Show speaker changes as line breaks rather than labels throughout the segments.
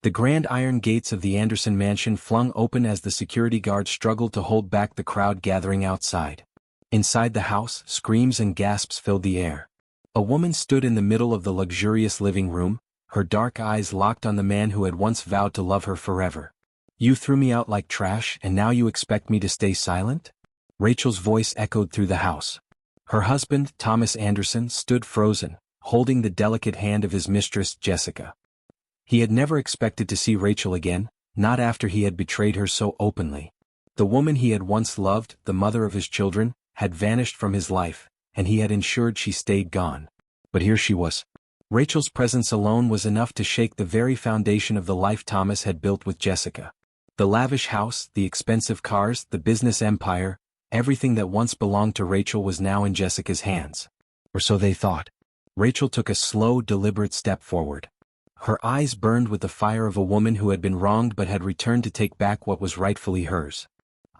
The grand iron gates of the Anderson mansion flung open as the security guard struggled to hold back the crowd gathering outside. Inside the house, screams and gasps filled the air. A woman stood in the middle of the luxurious living room, her dark eyes locked on the man who had once vowed to love her forever. "You threw me out like trash and now you expect me to stay silent?" Rachel's voice echoed through the house. Her husband, Thomas Anderson, stood frozen, holding the delicate hand of his mistress, Jessica. He had never expected to see Rachel again, not after he had betrayed her so openly. The woman he had once loved, the mother of his children, had vanished from his life, and he had ensured she stayed gone. But here she was. Rachel's presence alone was enough to shake the very foundation of the life Thomas had built with Jessica. The lavish house, the expensive cars, the business empire, everything that once belonged to Rachel was now in Jessica's hands. Or so they thought. Rachel took a slow, deliberate step forward. Her eyes burned with the fire of a woman who had been wronged but had returned to take back what was rightfully hers.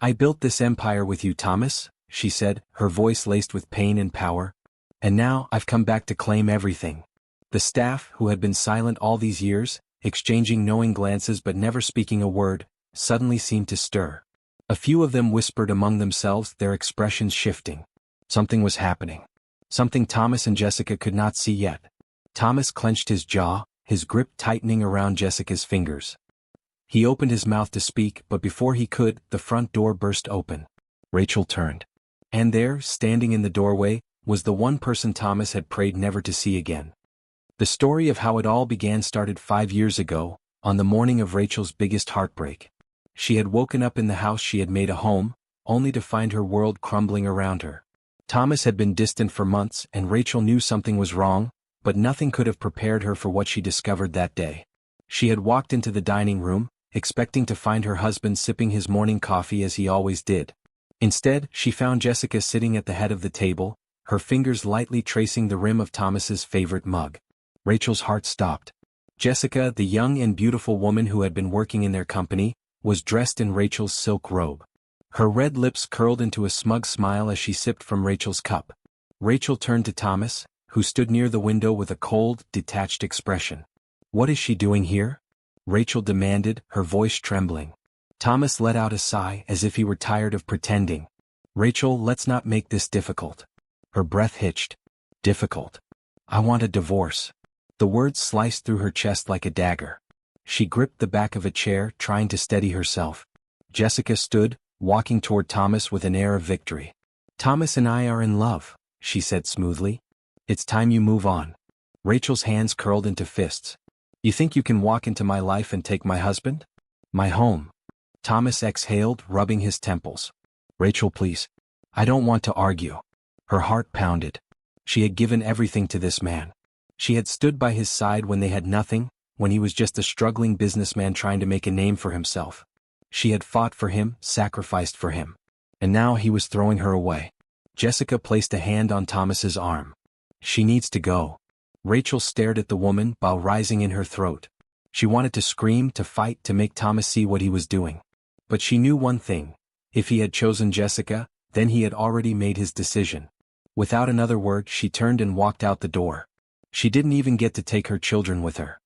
"I built this empire with you, Thomas," she said, her voice laced with pain and power. "And now I've come back to claim everything." The staff, who had been silent all these years, exchanging knowing glances but never speaking a word, suddenly seemed to stir. A few of them whispered among themselves, their expressions shifting. Something was happening. Something Thomas and Jessica could not see yet. Thomas clenched his jaw, his grip tightening around Jessica's fingers. He opened his mouth to speak, but before he could, the front door burst open. Rachel turned. And there, standing in the doorway, was the one person Thomas had prayed never to see again. The story of how it all began started 5 years ago, on the morning of Rachel's biggest heartbreak. She had woken up in the house she had made a home, only to find her world crumbling around her. Thomas had been distant for months and Rachel knew something was wrong, but nothing could have prepared her for what she discovered that day. She had walked into the dining room, expecting to find her husband sipping his morning coffee as he always did. Instead, she found Jessica sitting at the head of the table, her fingers lightly tracing the rim of Thomas's favorite mug. Rachel's heart stopped. Jessica, the young and beautiful woman who had been working in their company, was dressed in Rachel's silk robe. Her red lips curled into a smug smile as she sipped from Rachel's cup. Rachel turned to Thomas, who stood near the window with a cold, detached expression. "What is she doing here?" Rachel demanded, her voice trembling. Thomas let out a sigh as if he were tired of pretending. "Rachel, let's not make this difficult." Her breath hitched. "Difficult? I want a divorce." The words sliced through her chest like a dagger. She gripped the back of a chair, trying to steady herself. Jessica stood, walking toward Thomas with an air of victory. "Thomas and I are in love," she said smoothly. "It's time you move on." Rachel's hands curled into fists. "You think you can walk into my life and take my husband? My home?" Thomas exhaled, rubbing his temples. "Rachel, please. I don't want to argue." Her heart pounded. She had given everything to this man. She had stood by his side when they had nothing, when he was just a struggling businessman trying to make a name for himself. She had fought for him, sacrificed for him. And now he was throwing her away. Jessica placed a hand on Thomas's arm. "She needs to go." Rachel stared at the woman, bile rising in her throat. She wanted to scream, to fight, to make Thomas see what he was doing. But she knew one thing. If he had chosen Jessica, then he had already made his decision. Without another word, she turned and walked out the door. She didn't even get to take her children with her.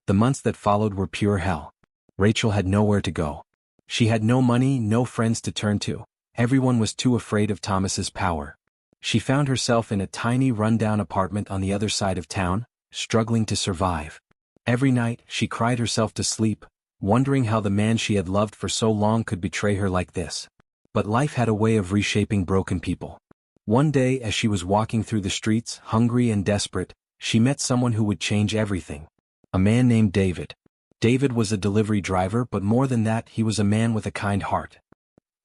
The months that followed were pure hell. Rachel had nowhere to go. She had no money, no friends to turn to. Everyone was too afraid of Thomas's power. She found herself in a tiny run-down apartment on the other side of town, struggling to survive. Every night, she cried herself to sleep, wondering how the man she had loved for so long could betray her like this. But life had a way of reshaping broken people. One day, as she was walking through the streets, hungry and desperate, she met someone who would change everything. A man named David. David was a delivery driver, but more than that, he was a man with a kind heart.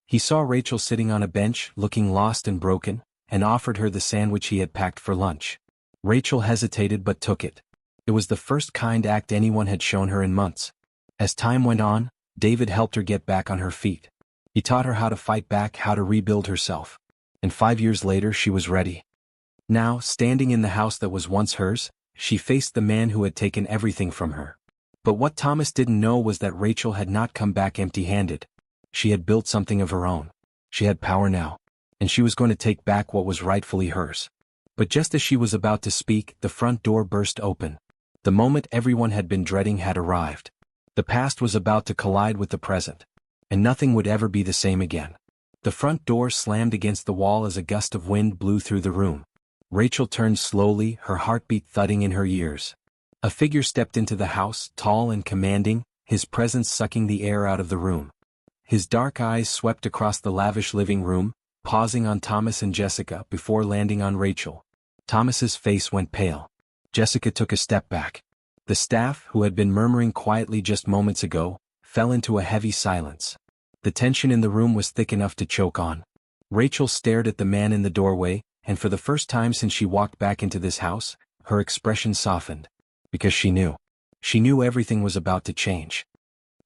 He saw Rachel sitting on a bench, looking lost and broken, and offered her the sandwich he had packed for lunch. Rachel hesitated but took it. It was the first kind act anyone had shown her in months. As time went on, David helped her get back on her feet. He taught her how to fight back, how to rebuild herself. And 5 years later, she was ready. Now, standing in the house that was once hers, she faced the man who had taken everything from her. But what Thomas didn't know was that Rachel had not come back empty-handed. She had built something of her own. She had power now, and she was going to take back what was rightfully hers. But just as she was about to speak, the front door burst open. The moment everyone had been dreading had arrived. The past was about to collide with the present. And nothing would ever be the same again. The front door slammed against the wall as a gust of wind blew through the room. Rachel turned slowly, her heartbeat thudding in her ears. A figure stepped into the house, tall and commanding, his presence sucking the air out of the room. His dark eyes swept across the lavish living room, pausing on Thomas and Jessica before landing on Rachel. Thomas's face went pale. Jessica took a step back. The staff, who had been murmuring quietly just moments ago, fell into a heavy silence. The tension in the room was thick enough to choke on. Rachel stared at the man in the doorway, and for the first time since she walked back into this house, her expression softened. Because she knew. She knew everything was about to change.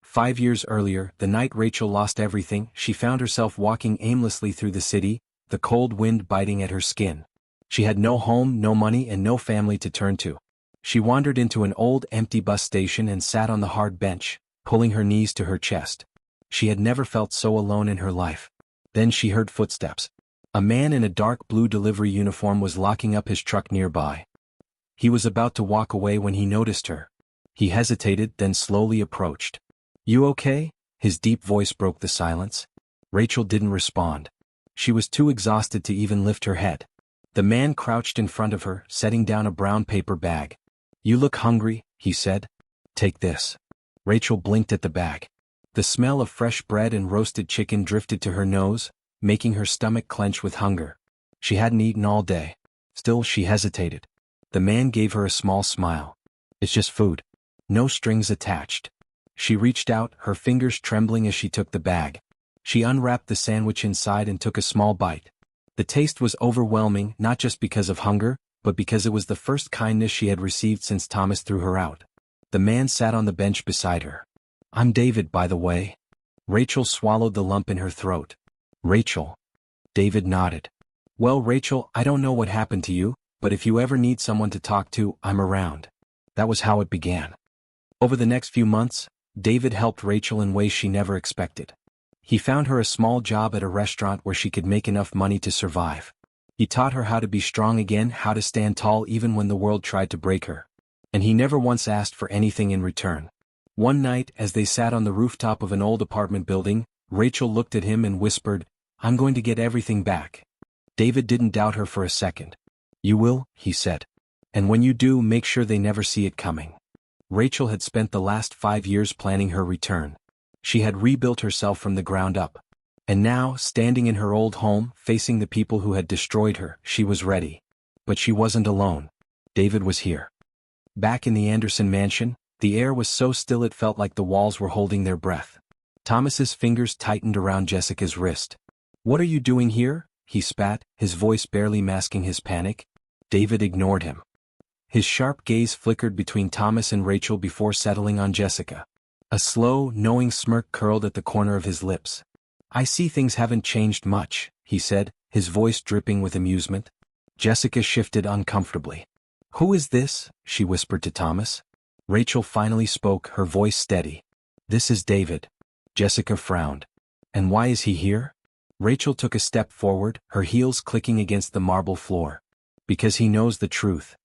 5 years earlier, the night Rachel lost everything, she found herself walking aimlessly through the city, the cold wind biting at her skin. She had no home, no money, and no family to turn to. She wandered into an old, empty bus station and sat on the hard bench, pulling her knees to her chest. She had never felt so alone in her life. Then she heard footsteps. A man in a dark blue delivery uniform was locking up his truck nearby. He was about to walk away when he noticed her. He hesitated, then slowly approached. "You okay?" His deep voice broke the silence. Rachel didn't respond. She was too exhausted to even lift her head. The man crouched in front of her, setting down a brown paper bag. "You look hungry," he said. "Take this." Rachel blinked at the bag. The smell of fresh bread and roasted chicken drifted to her nose, making her stomach clench with hunger. She hadn't eaten all day. Still, she hesitated. The man gave her a small smile. "It's just food. No strings attached." She reached out, her fingers trembling as she took the bag. She unwrapped the sandwich inside and took a small bite. The taste was overwhelming, not just because of hunger, but because it was the first kindness she had received since Thomas threw her out. The man sat on the bench beside her. "I'm David, by the way." Rachel swallowed the lump in her throat. "Rachel." David nodded. "Well, Rachel, I don't know what happened to you, but if you ever need someone to talk to, I'm around." That was how it began. Over the next few months, David helped Rachel in ways she never expected. He found her a small job at a restaurant where she could make enough money to survive. He taught her how to be strong again, how to stand tall even when the world tried to break her. And he never once asked for anything in return. One night, as they sat on the rooftop of an old apartment building, Rachel looked at him and whispered, "I'm going to get everything back." David didn't doubt her for a second. "You will," he said. "And when you do, make sure they never see it coming." Rachel had spent the last 5 years planning her return. She had rebuilt herself from the ground up. And now, standing in her old home, facing the people who had destroyed her, she was ready. But she wasn't alone. David was here. Back in the Anderson mansion, the air was so still it felt like the walls were holding their breath. Thomas's fingers tightened around Jessica's wrist. "What are you doing here?" he spat, his voice barely masking his panic. David ignored him. His sharp gaze flickered between Thomas and Rachel before settling on Jessica. A slow, knowing smirk curled at the corner of his lips. "I see things haven't changed much," he said, his voice dripping with amusement. Jessica shifted uncomfortably. "Who is this?" she whispered to Thomas. Rachel finally spoke, her voice steady. "This is David." Jessica frowned. "And why is he here?" Rachel took a step forward, her heels clicking against the marble floor. "Because he knows the truth."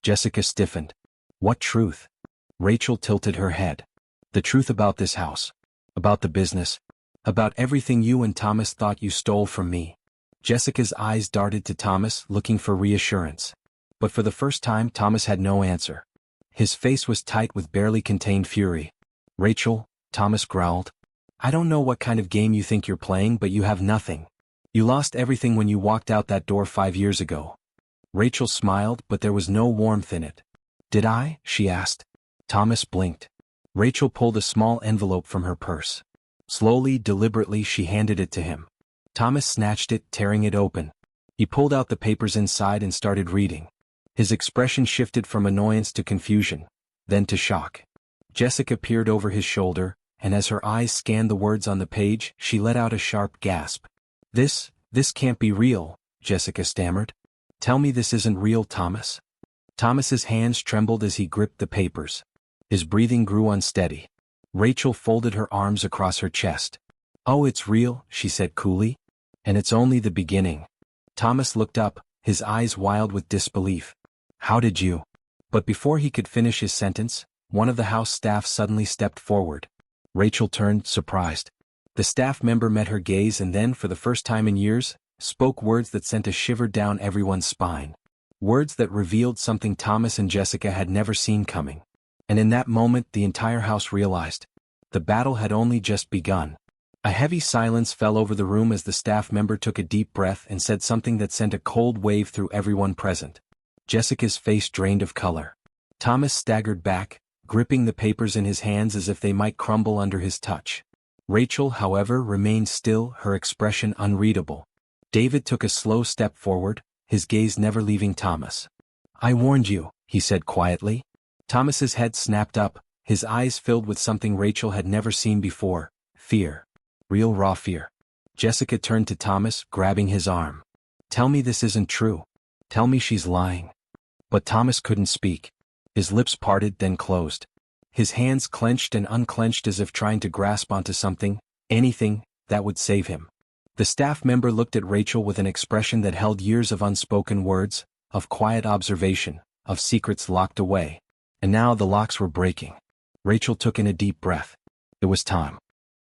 Jessica stiffened. "What truth?" Rachel tilted her head. "The truth about this house. About the business. About everything you and Thomas thought you stole from me." Jessica's eyes darted to Thomas, looking for reassurance. But for the first time, Thomas had no answer. His face was tight with barely contained fury. "Rachel," Thomas growled, "I don't know what kind of game you think you're playing, but you have nothing. You lost everything when you walked out that door 5 years ago." Rachel smiled, but there was no warmth in it. "Did I?" she asked. Thomas blinked. Rachel pulled a small envelope from her purse. Slowly, deliberately, she handed it to him. Thomas snatched it, tearing it open. He pulled out the papers inside and started reading. His expression shifted from annoyance to confusion, then to shock. Jessica peered over his shoulder, and as her eyes scanned the words on the page, she let out a sharp gasp. This can't be real," Jessica stammered. "Tell me this isn't real, Thomas." Thomas's hands trembled as he gripped the papers. His breathing grew unsteady. Rachel folded her arms across her chest. "Oh, it's real," she said coolly. "And it's only the beginning." Thomas looked up, his eyes wild with disbelief. "How did you?" But before he could finish his sentence, one of the house staff suddenly stepped forward. Rachel turned, surprised. The staff member met her gaze and then, for the first time in years, spoke words that sent a shiver down everyone's spine. Words that revealed something Thomas and Jessica had never seen coming. And in that moment the entire house realized. The battle had only just begun. A heavy silence fell over the room as the staff member took a deep breath and said something that sent a cold wave through everyone present. Jessica's face drained of color. Thomas staggered back, gripping the papers in his hands as if they might crumble under his touch. Rachel, however, remained still, her expression unreadable. David took a slow step forward, his gaze never leaving Thomas. "I warned you," he said quietly. Thomas's head snapped up, his eyes filled with something Rachel had never seen before: fear. Real raw fear. Jessica turned to Thomas, grabbing his arm. "Tell me this isn't true. Tell me she's lying." But Thomas couldn't speak. His lips parted, then closed. His hands clenched and unclenched as if trying to grasp onto something, anything, that would save him. The staff member looked at Rachel with an expression that held years of unspoken words, of quiet observation, of secrets locked away. And now the locks were breaking. Rachel took in a deep breath. It was time.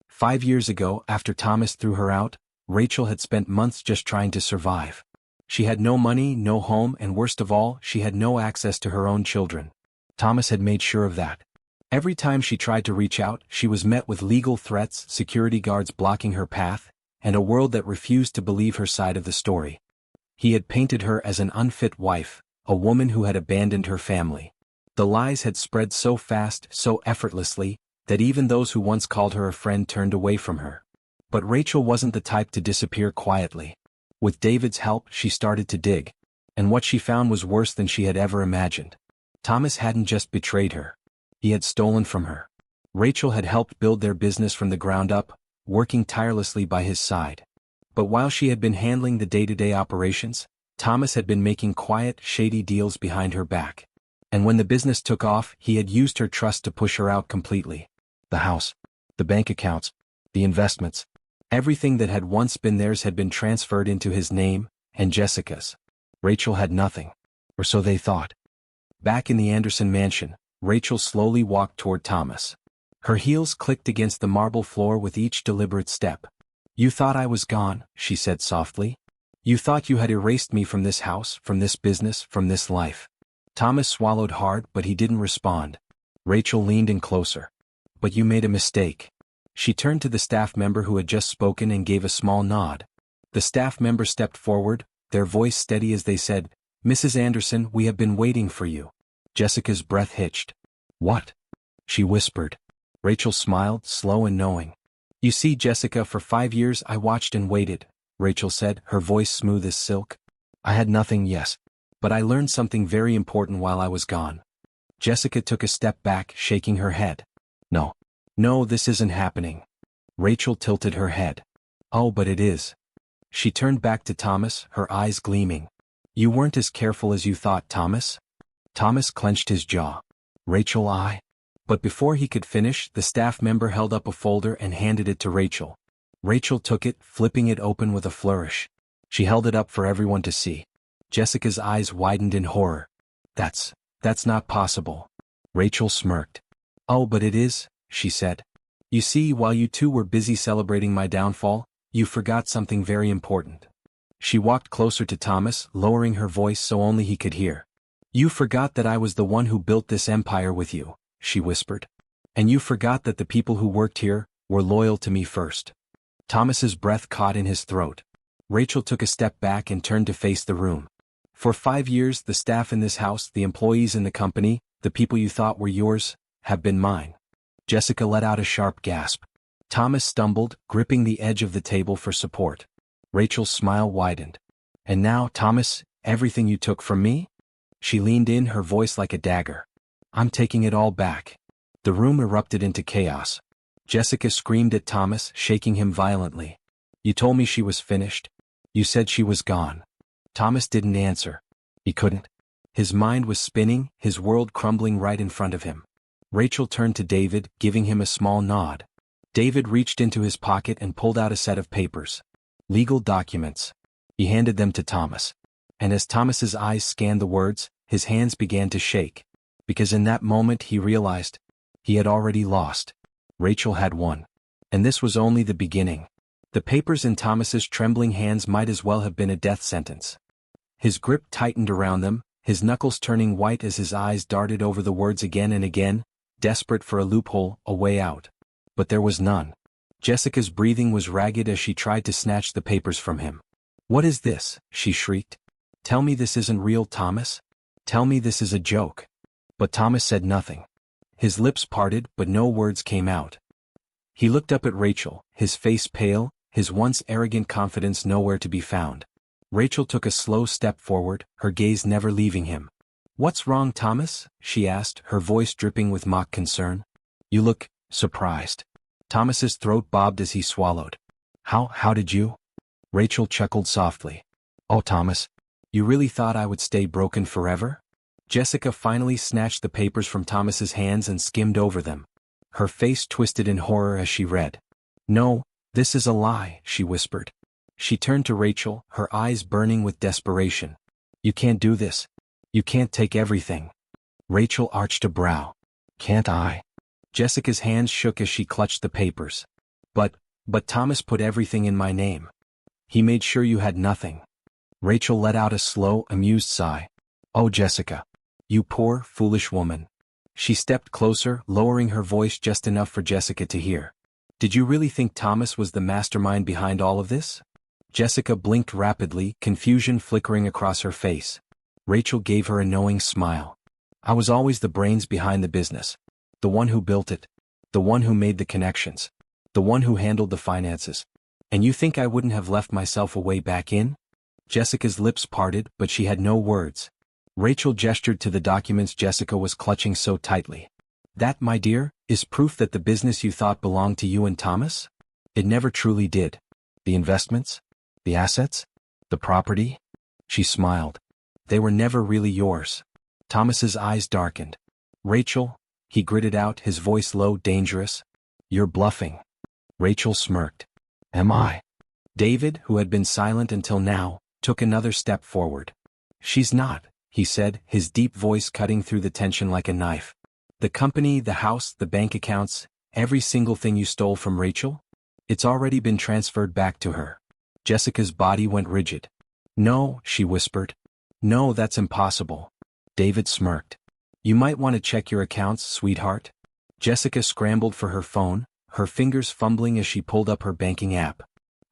5 years ago, after Thomas threw her out, Rachel had spent months just trying to survive. She had no money, no home, and worst of all, she had no access to her own children. Thomas had made sure of that. Every time she tried to reach out, she was met with legal threats, security guards blocking her path, and a world that refused to believe her side of the story. He had painted her as an unfit wife, a woman who had abandoned her family. The lies had spread so fast, so effortlessly, that even those who once called her a friend turned away from her. But Rachel wasn't the type to disappear quietly. With David's help, she started to dig. And what she found was worse than she had ever imagined. Thomas hadn't just betrayed her. He had stolen from her. Rachel had helped build their business from the ground up, working tirelessly by his side. But while she had been handling the day-to-day operations, Thomas had been making quiet, shady deals behind her back. And when the business took off, he had used her trust to push her out completely. The house, the bank accounts, the investments. Everything that had once been theirs had been transferred into his name, and Jessica's. Rachel had nothing. Or so they thought. Back in the Anderson mansion, Rachel slowly walked toward Thomas. Her heels clicked against the marble floor with each deliberate step. "You thought I was gone," she said softly. "You thought you had erased me from this house, from this business, from this life." Thomas swallowed hard, but he didn't respond. Rachel leaned in closer. "But you made a mistake." She turned to the staff member who had just spoken and gave a small nod. The staff member stepped forward, their voice steady as they said, "Mrs. Anderson, we have been waiting for you." Jessica's breath hitched. "What?" she whispered. Rachel smiled, slow and knowing. "You see, Jessica, for 5 years I watched and waited," Rachel said, her voice smooth as silk. "I had nothing, yes. But I learned something very important while I was gone." Jessica took a step back, shaking her head. "No. No, this isn't happening." Rachel tilted her head. "Oh, but it is." She turned back to Thomas, her eyes gleaming. "You weren't as careful as you thought, Thomas." Thomas clenched his jaw. "Rachel, I..." But before he could finish, the staff member held up a folder and handed it to Rachel. Rachel took it, flipping it open with a flourish. She held it up for everyone to see. Jessica's eyes widened in horror. That's not possible." Rachel smirked. "Oh, but it is," she said. "You see, while you two were busy celebrating my downfall, you forgot something very important." She walked closer to Thomas, lowering her voice so only he could hear. "You forgot that I was the one who built this empire with you," she whispered. "And you forgot that the people who worked here were loyal to me first." Thomas's breath caught in his throat. Rachel took a step back and turned to face the room. "For 5 years, the staff in this house, the employees in the company, the people you thought were yours, have been mine." Jessica let out a sharp gasp. Thomas stumbled, gripping the edge of the table for support. Rachel's smile widened. "And now, Thomas, everything you took from me?" She leaned in, her voice like a dagger. "I'm taking it all back." The room erupted into chaos. Jessica screamed at Thomas, shaking him violently. "You told me she was finished. You said she was gone." Thomas didn't answer. He couldn't. His mind was spinning, his world crumbling right in front of him. Rachel turned to David, giving him a small nod. David reached into his pocket and pulled out a set of papers. Legal documents. He handed them to Thomas. And as Thomas's eyes scanned the words, his hands began to shake. because in that moment he realized he had already lost. Rachel had won. And this was only the beginning. The papers in Thomas's trembling hands might as well have been a death sentence. His grip tightened around them, his knuckles turning white as his eyes darted over the words again and again, desperate for a loophole, a way out. But there was none. Jessica's breathing was ragged as she tried to snatch the papers from him. "What is this?" she shrieked. "Tell me this isn't real, Thomas. Tell me this is a joke." But Thomas said nothing. His lips parted, but no words came out. He looked up at Rachel, his face pale, his once arrogant confidence nowhere to be found. Rachel took a slow step forward, her gaze never leaving him. "What's wrong, Thomas?" she asked, her voice dripping with mock concern. "You look surprised." Thomas's throat bobbed as he swallowed. How did you?" Rachel chuckled softly. "Oh, Thomas, you really thought I would stay broken forever?" Jessica finally snatched the papers from Thomas's hands and skimmed over them. Her face twisted in horror as she read. "No, this is a lie," she whispered. She turned to Rachel, her eyes burning with desperation. "You can't do this. You can't take everything." Rachel arched a brow. "Can't I?" Jessica's hands shook as she clutched the papers. But Thomas put everything in my name. He made sure you had nothing." Rachel let out a slow, amused sigh. "Oh, Jessica. You poor, foolish woman." She stepped closer, lowering her voice just enough for Jessica to hear. "Did you really think Thomas was the mastermind behind all of this?" Jessica blinked rapidly, confusion flickering across her face. Rachel gave her a knowing smile. "I was always the brains behind the business. The one who built it. The one who made the connections. The one who handled the finances. And you think I wouldn't have left myself a way back in?" Jessica's lips parted, but she had no words. Rachel gestured to the documents Jessica was clutching so tightly. "That, my dear, is proof that the business you thought belonged to you and Thomas? It never truly did. The investments? The assets? The property?" She smiled. "They were never really yours." Thomas's eyes darkened. "Rachel," he gritted out, his voice low, dangerous. "You're bluffing." Rachel smirked. "Am I?" David, who had been silent until now, took another step forward. "She's not," he said, his deep voice cutting through the tension like a knife. "The company, the house, the bank accounts, every single thing you stole from Rachel? It's already been transferred back to her." Jessica's body went rigid. "No," she whispered. "No, that's impossible." David smirked. "You might want to check your accounts, sweetheart." Jessica scrambled for her phone, her fingers fumbling as she pulled up her banking app.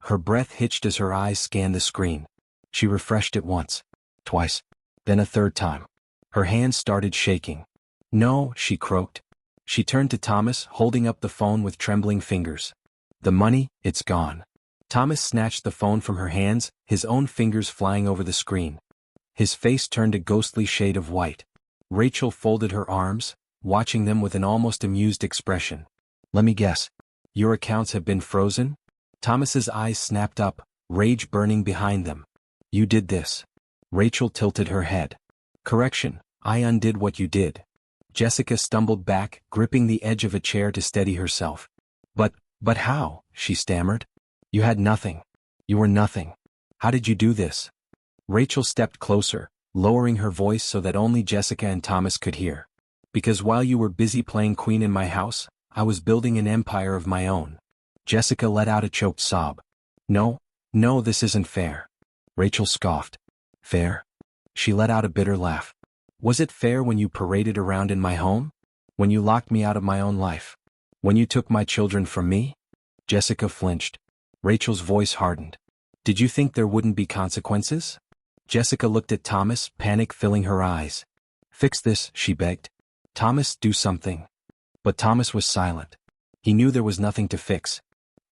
Her breath hitched as her eyes scanned the screen. She refreshed it once, twice, then a third time. Her hands started shaking. "No," she croaked. She turned to Thomas, holding up the phone with trembling fingers. "The money, it's gone." Thomas snatched the phone from her hands, his own fingers flying over the screen. His face turned a ghostly shade of white. Rachel folded her arms, watching them with an almost amused expression. "Let me guess. Your accounts have been frozen?" Thomas's eyes snapped up, rage burning behind them. "You did this." Rachel tilted her head. "Correction, I undid what you did." Jessica stumbled back, gripping the edge of a chair to steady herself. But how?" she stammered. "You had nothing. You were nothing. How did you do this?" Rachel stepped closer, lowering her voice so that only Jessica and Thomas could hear. "Because while you were busy playing queen in my house, I was building an empire of my own." Jessica let out a choked sob. No, this isn't fair." Rachel scoffed. "Fair?" She let out a bitter laugh. "Was it fair when you paraded around in my home? When you locked me out of my own life? When you took my children from me?" Jessica flinched. Rachel's voice hardened. "Did you think there wouldn't be consequences?" Jessica looked at Thomas, panic filling her eyes. "Fix this," she begged. "Thomas, do something." But Thomas was silent. He knew there was nothing to fix.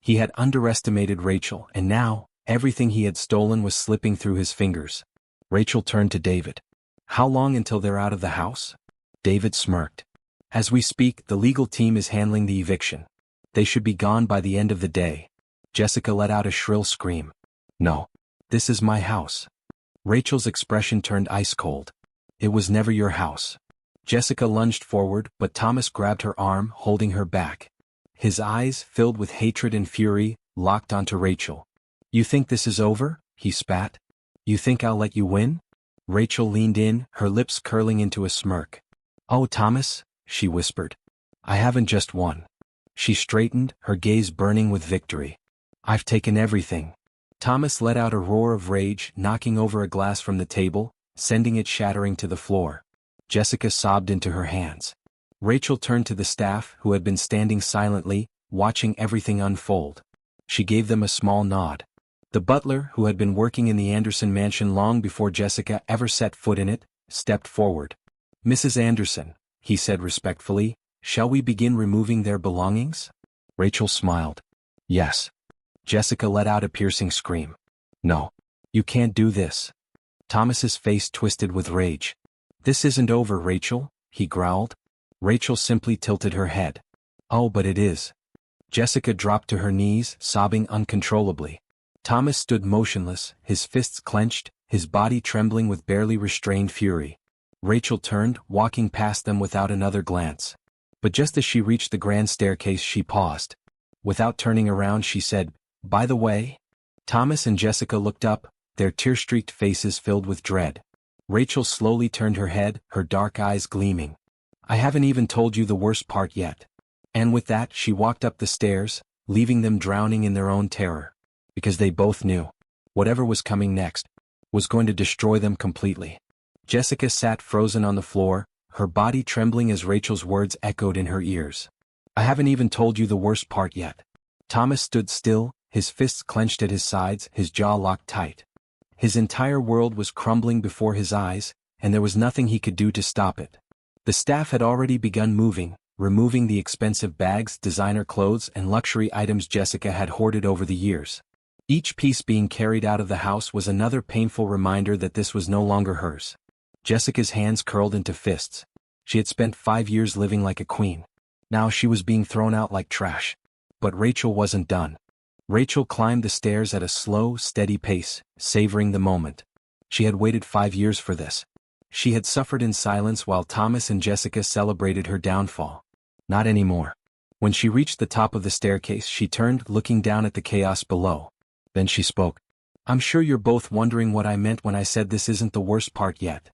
He had underestimated Rachel, and now, everything he had stolen was slipping through his fingers. Rachel turned to David. "How long until they're out of the house?" David smirked. "As we speak, the legal team is handling the eviction. They should be gone by the end of the day." Jessica let out a shrill scream. "No. This is my house." Rachel's expression turned ice cold. "It was never your house." Jessica lunged forward, but Thomas grabbed her arm, holding her back. His eyes, filled with hatred and fury, locked onto Rachel. "You think this is over?" he spat. "You think I'll let you win?" Rachel leaned in, her lips curling into a smirk. "Oh, Thomas," she whispered. "I haven't just one." She straightened, her gaze burning with victory. "I've taken everything." Thomas let out a roar of rage, knocking over a glass from the table, sending it shattering to the floor. Jessica sobbed into her hands. Rachel turned to the staff, who had been standing silently, watching everything unfold. She gave them a small nod. The butler, who had been working in the Anderson mansion long before Jessica ever set foot in it, stepped forward. "Mrs. Anderson," he said respectfully, "shall we begin removing their belongings?" Rachel smiled. "Yes." Jessica let out a piercing scream. "No. You can't do this." Thomas's face twisted with rage. "This isn't over, Rachel," he growled. Rachel simply tilted her head. "Oh, but it is." Jessica dropped to her knees, sobbing uncontrollably. Thomas stood motionless, his fists clenched, his body trembling with barely restrained fury. Rachel turned, walking past them without another glance. But just as she reached the grand staircase, she paused. Without turning around, she said, "By the way?" Thomas and Jessica looked up, their tear-streaked faces filled with dread. Rachel slowly turned her head, her dark eyes gleaming. "I haven't even told you the worst part yet." And with that, she walked up the stairs, leaving them drowning in their own terror. Because they both knew. Whatever was coming next was going to destroy them completely. Jessica sat frozen on the floor, her body trembling as Rachel's words echoed in her ears. "I haven't even told you the worst part yet." Thomas stood still, his fists clenched at his sides, his jaw locked tight. His entire world was crumbling before his eyes, and there was nothing he could do to stop it. The staff had already begun moving, removing the expensive bags, designer clothes, and luxury items Jessica had hoarded over the years. Each piece being carried out of the house was another painful reminder that this was no longer hers. Jessica's hands curled into fists. She had spent 5 years living like a queen. Now she was being thrown out like trash. But Rachel wasn't done. Rachel climbed the stairs at a slow, steady pace, savoring the moment. She had waited 5 years for this. She had suffered in silence while Thomas and Jessica celebrated her downfall. Not anymore. When she reached the top of the staircase, she turned, looking down at the chaos below. Then she spoke. "I'm sure you're both wondering what I meant when I said this isn't the worst part yet."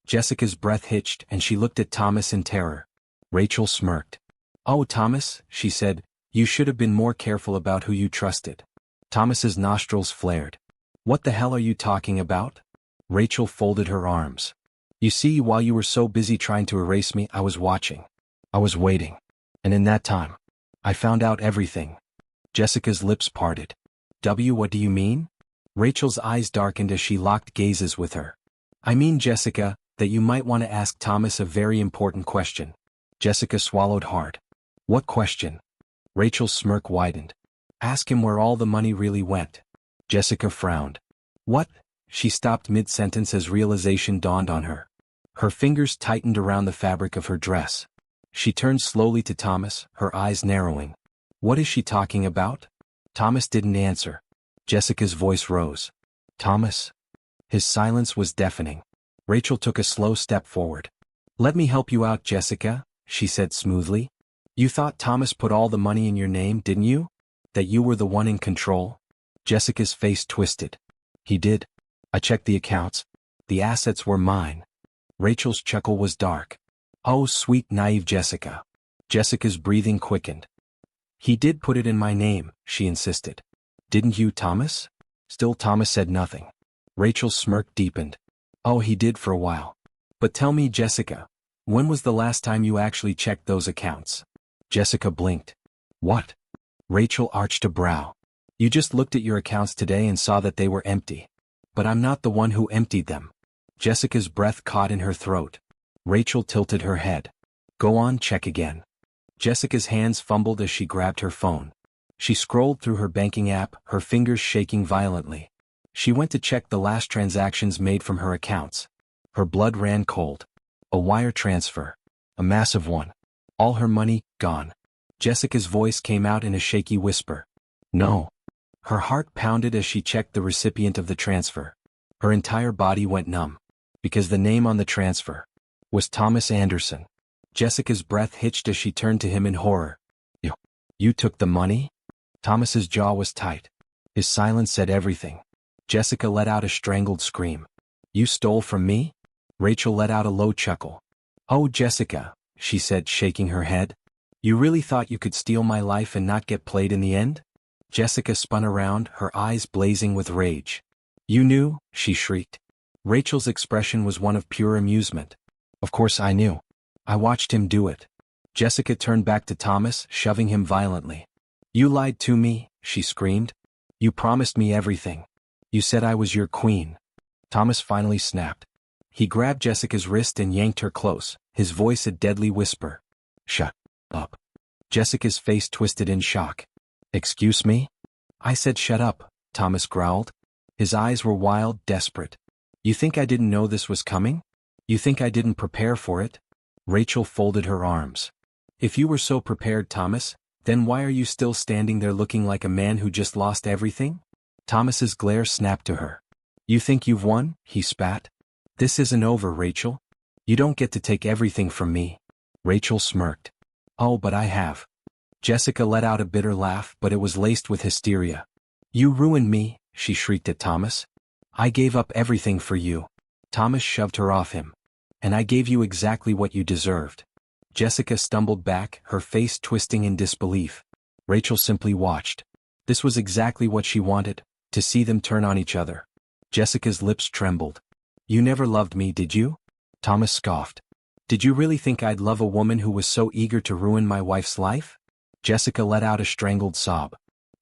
Jessica's breath hitched, and she looked at Thomas in terror. Rachel smirked. "Oh, Thomas," she said, "you should have been more careful about who you trusted." Thomas's nostrils flared. "What the hell are you talking about?" Rachel folded her arms. "You see, while you were so busy trying to erase me, I was watching. I was waiting. And in that time, I found out everything." Jessica's lips parted. What do you mean?" Rachel's eyes darkened as she locked gazes with her. "I mean, Jessica, that you might want to ask Thomas a very important question." Jessica swallowed hard. "What question?" Rachel's smirk widened. "Ask him where all the money really went." Jessica frowned. "What?" She stopped mid-sentence as realization dawned on her. Her fingers tightened around the fabric of her dress. She turned slowly to Thomas, her eyes narrowing. "What is she talking about?" Thomas didn't answer. Jessica's voice rose. "Thomas?" His silence was deafening. Rachel took a slow step forward. "Let me help you out, Jessica," she said smoothly. "You thought Thomas put all the money in your name, didn't you? That you were the one in control?" Jessica's face twisted. "He did. I checked the accounts. The assets were mine." Rachel's chuckle was dark. "Oh, sweet naive Jessica." Jessica's breathing quickened. "He did put it in my name," she insisted. "Didn't you, Thomas?" Still Thomas said nothing. Rachel's smirk deepened. "Oh, he did for a while. But tell me, Jessica, when was the last time you actually checked those accounts?" Jessica blinked. "What?" Rachel arched a brow. "You just looked at your accounts today and saw that they were empty. But I'm not the one who emptied them." Jessica's breath caught in her throat. Rachel tilted her head. "Go on, check again." Jessica's hands fumbled as she grabbed her phone. She scrolled through her banking app, her fingers shaking violently. She went to check the last transactions made from her accounts. Her blood ran cold. A wire transfer. A massive one. All her money, gone. Jessica's voice came out in a shaky whisper. "No." Her heart pounded as she checked the recipient of the transfer. Her entire body went numb. Because the name on the transfer was Thomas Anderson. Jessica's breath hitched as she turned to him in horror. You took the money?" Thomas's jaw was tight. His silence said everything. Jessica let out a strangled scream. "You stole from me?" Rachel let out a low chuckle. "Oh, Jessica," she said, shaking her head. "You really thought you could steal my life and not get played in the end?" Jessica spun around, her eyes blazing with rage. "You knew?" she shrieked. Rachel's expression was one of pure amusement. "Of course I knew. I watched him do it." Jessica turned back to Thomas, shoving him violently. "You lied to me," she screamed. "You promised me everything. You said I was your queen." Thomas finally snapped. He grabbed Jessica's wrist and yanked her close, his voice a deadly whisper. "Shut up." Jessica's face twisted in shock. "Excuse me?" "I said shut up," Thomas growled. His eyes were wild, desperate. "You think I didn't know this was coming? You think I didn't prepare for it?" Rachel folded her arms. "If you were so prepared, Thomas, then why are you still standing there looking like a man who just lost everything?" Thomas's glare snapped to her. "You think you've won?" he spat. "This isn't over, Rachel. You don't get to take everything from me." Rachel smirked. "Oh, but I have." Jessica let out a bitter laugh, but it was laced with hysteria. "You ruined me," she shrieked at Thomas. "I gave up everything for you." Thomas shoved her off him. "And I gave you exactly what you deserved." Jessica stumbled back, her face twisting in disbelief. Rachel simply watched. This was exactly what she wanted, to see them turn on each other. Jessica's lips trembled. "You never loved me, did you?" Thomas scoffed. "Did you really think I'd love a woman who was so eager to ruin my wife's life?" Jessica let out a strangled sob.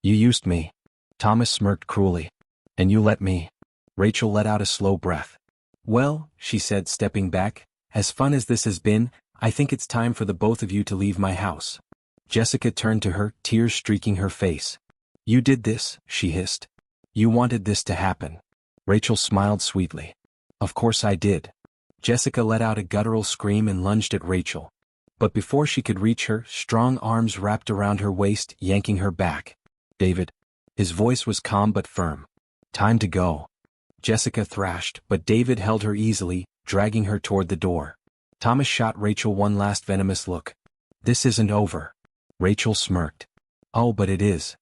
"You used me." Thomas smirked cruelly. "And you let me." Rachel let out a slow breath. "Well," she said, stepping back, "as fun as this has been, I think it's time for the both of you to leave my house." Jessica turned to her, tears streaking her face. "You did this," she hissed. "You wanted this to happen." Rachel smiled sweetly. "Of course I did." Jessica let out a guttural scream and lunged at Rachel. But before she could reach her, strong arms wrapped around her waist, yanking her back. "David." His voice was calm but firm. "Time to go." Jessica thrashed, but David held her easily, dragging her toward the door. Thomas shot Rachel one last venomous look. "This isn't over." Rachel smirked. "Oh, but it is."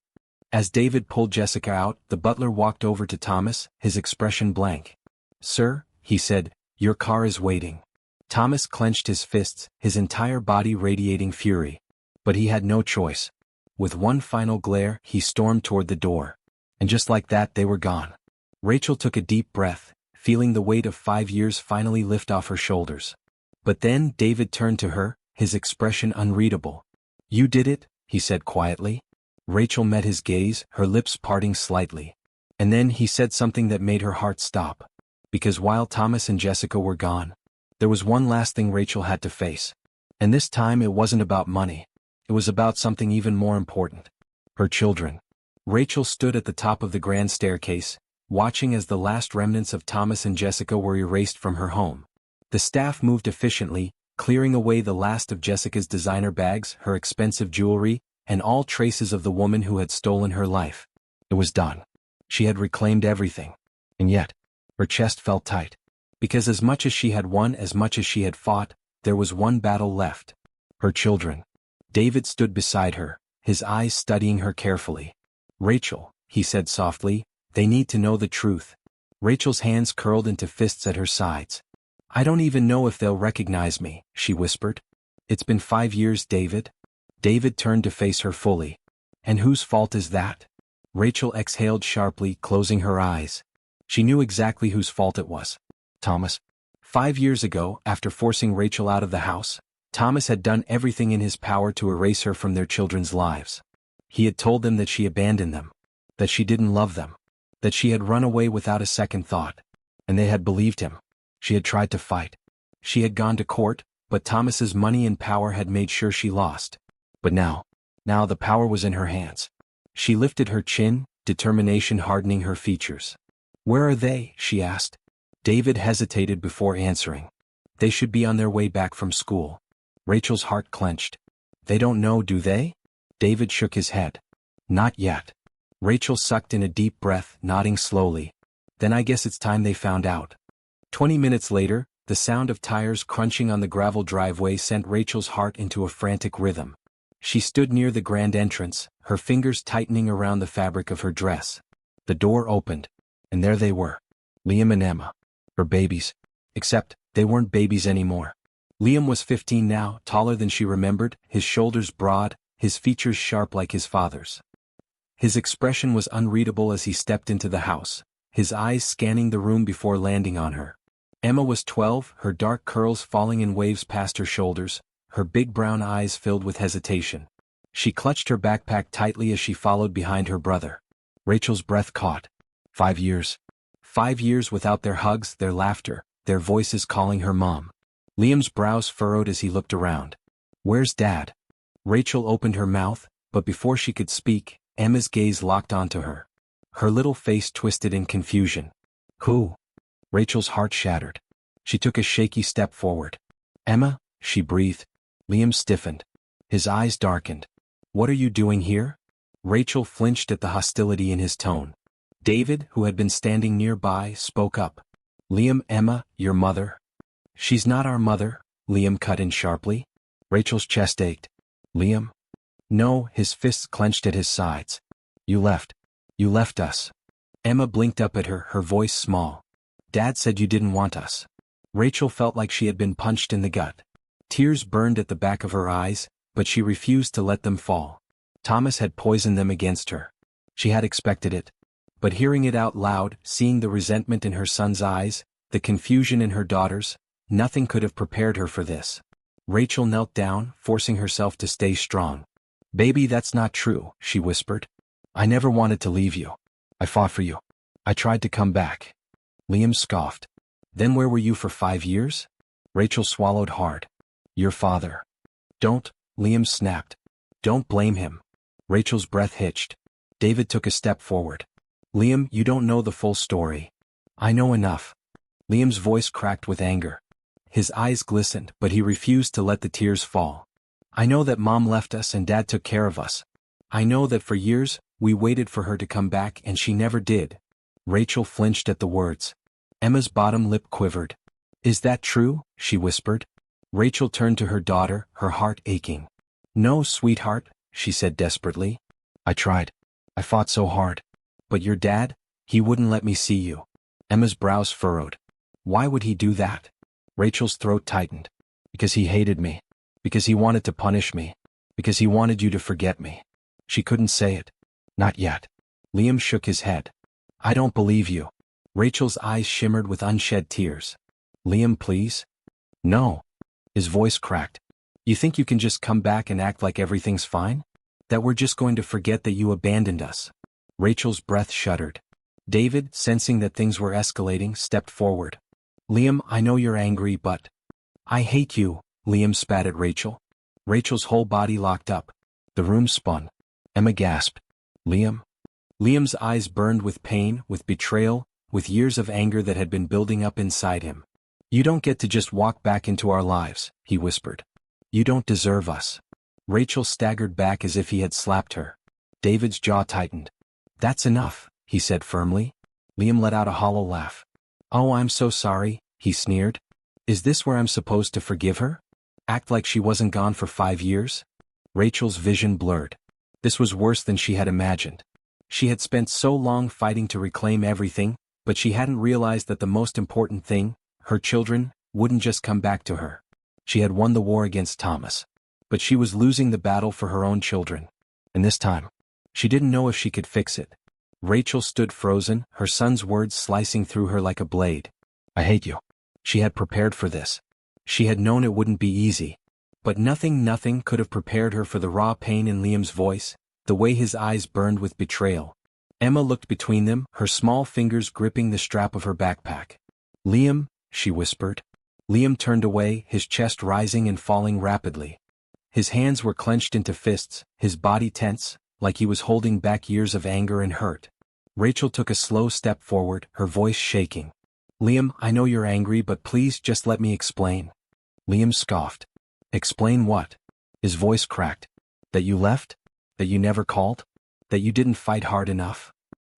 As David pulled Jessica out, the butler walked over to Thomas, his expression blank. "Sir," he said, "your car is waiting." Thomas clenched his fists, his entire body radiating fury. But he had no choice. With one final glare, he stormed toward the door. And just like that, they were gone. Rachel took a deep breath, feeling the weight of 5 years finally lift off her shoulders. But then David turned to her, his expression unreadable. "You did it," he said quietly. Rachel met his gaze, her lips parting slightly. And then he said something that made her heart stop. Because while Thomas and Jessica were gone, there was one last thing Rachel had to face. And this time it wasn't about money. It was about something even more important. Her children. Rachel stood at the top of the grand staircase, watching as the last remnants of Thomas and Jessica were erased from her home. The staff moved efficiently, clearing away the last of Jessica's designer bags, her expensive jewelry, and all traces of the woman who had stolen her life. It was done. She had reclaimed everything. And yet, her chest felt tight. Because as much as she had won, as much as she had fought, there was one battle left. Her children. David stood beside her, his eyes studying her carefully. "Rachel," he said softly, "they need to know the truth." Rachel's hands curled into fists at her sides. "I don't even know if they'll recognize me," she whispered. "It's been 5 years, David." David turned to face her fully. "And whose fault is that?" Rachel exhaled sharply, closing her eyes. She knew exactly whose fault it was. Thomas. 5 years ago, after forcing Rachel out of the house, Thomas had done everything in his power to erase her from their children's lives. He had told them that she abandoned them, that she didn't love them, that she had run away without a second thought. And they had believed him. She had tried to fight. She had gone to court, but Thomas's money and power had made sure she lost. But now the power was in her hands. She lifted her chin, determination hardening her features. "Where are they?" she asked. David hesitated before answering. "They should be on their way back from school." Rachel's heart clenched. "They don't know, do they?" David shook his head. "Not yet." Rachel sucked in a deep breath, nodding slowly. "Then I guess it's time they found out." 20 minutes later, the sound of tires crunching on the gravel driveway sent Rachel's heart into a frantic rhythm. She stood near the grand entrance, her fingers tightening around the fabric of her dress. The door opened, and there they were. Liam and Emma. Her babies. Except, they weren't babies anymore. Liam was 15 now, taller than she remembered, his shoulders broad, his features sharp like his father's. His expression was unreadable as he stepped into the house, his eyes scanning the room before landing on her. Emma was 12, her dark curls falling in waves past her shoulders, her big brown eyes filled with hesitation. She clutched her backpack tightly as she followed behind her brother. Rachel's breath caught. 5 years. 5 years without their hugs, their laughter, their voices calling her mom. Liam's brows furrowed as he looked around. Where's Dad? Rachel opened her mouth, but before she could speak, Emma's gaze locked onto her. Her little face twisted in confusion. Who? Rachel's heart shattered. She took a shaky step forward. Emma, she breathed. Liam stiffened. His eyes darkened. What are you doing here? Rachel flinched at the hostility in his tone. David, who had been standing nearby, spoke up. Liam, Emma, your mother? She's not our mother, Liam cut in sharply. Rachel's chest ached. Liam? No, his fists clenched at his sides. You left. You left us. Emma blinked up at her, her voice small. Dad said you didn't want us. Rachel felt like she had been punched in the gut. Tears burned at the back of her eyes, but she refused to let them fall. Thomas had poisoned them against her. She had expected it. But hearing it out loud, seeing the resentment in her son's eyes, the confusion in her daughter's, nothing could have prepared her for this. Rachel knelt down, forcing herself to stay strong. Baby, that's not true, she whispered. I never wanted to leave you. I fought for you. I tried to come back. Liam scoffed. Then where were you for 5 years? Rachel swallowed hard. Your father. Don't, Liam snapped. Don't blame him. Rachel's breath hitched. David took a step forward. Liam, you don't know the full story. I know enough. Liam's voice cracked with anger. His eyes glistened, but he refused to let the tears fall. I know that Mom left us and Dad took care of us. I know that for years, we waited for her to come back and she never did. Rachel flinched at the words. Emma's bottom lip quivered. Is that true? She whispered. Rachel turned to her daughter, her heart aching. No, sweetheart, she said desperately. I tried. I fought so hard. But your dad? He wouldn't let me see you. Emma's brows furrowed. Why would he do that? Rachel's throat tightened. Because he hated me. Because he wanted to punish me. Because he wanted you to forget me. She couldn't say it. Not yet. Liam shook his head. I don't believe you. Rachel's eyes shimmered with unshed tears. Liam, please? No. His voice cracked. You think you can just come back and act like everything's fine? That we're just going to forget that you abandoned us? Rachel's breath shuddered. David, sensing that things were escalating, stepped forward. Liam, I know you're angry, but... I hate you, Liam spat at Rachel. Rachel's whole body locked up. The room spun. Emma gasped. Liam? Liam's eyes burned with pain, with betrayal, with years of anger that had been building up inside him. You don't get to just walk back into our lives, he whispered. You don't deserve us. Rachel staggered back as if he had slapped her. David's jaw tightened. That's enough, he said firmly. Liam let out a hollow laugh. Oh, I'm so sorry, he sneered. Is this where I'm supposed to forgive her? Act like she wasn't gone for 5 years? Rachel's vision blurred. This was worse than she had imagined. She had spent so long fighting to reclaim everything, but she hadn't realized that the most important thing, her children, wouldn't just come back to her. She had won the war against Thomas. But she was losing the battle for her own children. And this time, she didn't know if she could fix it. Rachel stood frozen, her son's words slicing through her like a blade. I hate you. She had prepared for this. She had known it wouldn't be easy. But nothing could have prepared her for the raw pain in Liam's voice, the way his eyes burned with betrayal. Emma looked between them, her small fingers gripping the strap of her backpack. Liam, she whispered. Liam turned away, his chest rising and falling rapidly. His hands were clenched into fists, his body tense, like he was holding back years of anger and hurt. Rachel took a slow step forward, her voice shaking. Liam, I know you're angry, but please just let me explain. Liam scoffed. Explain what? His voice cracked. That you left? That you never called? That you didn't fight hard enough?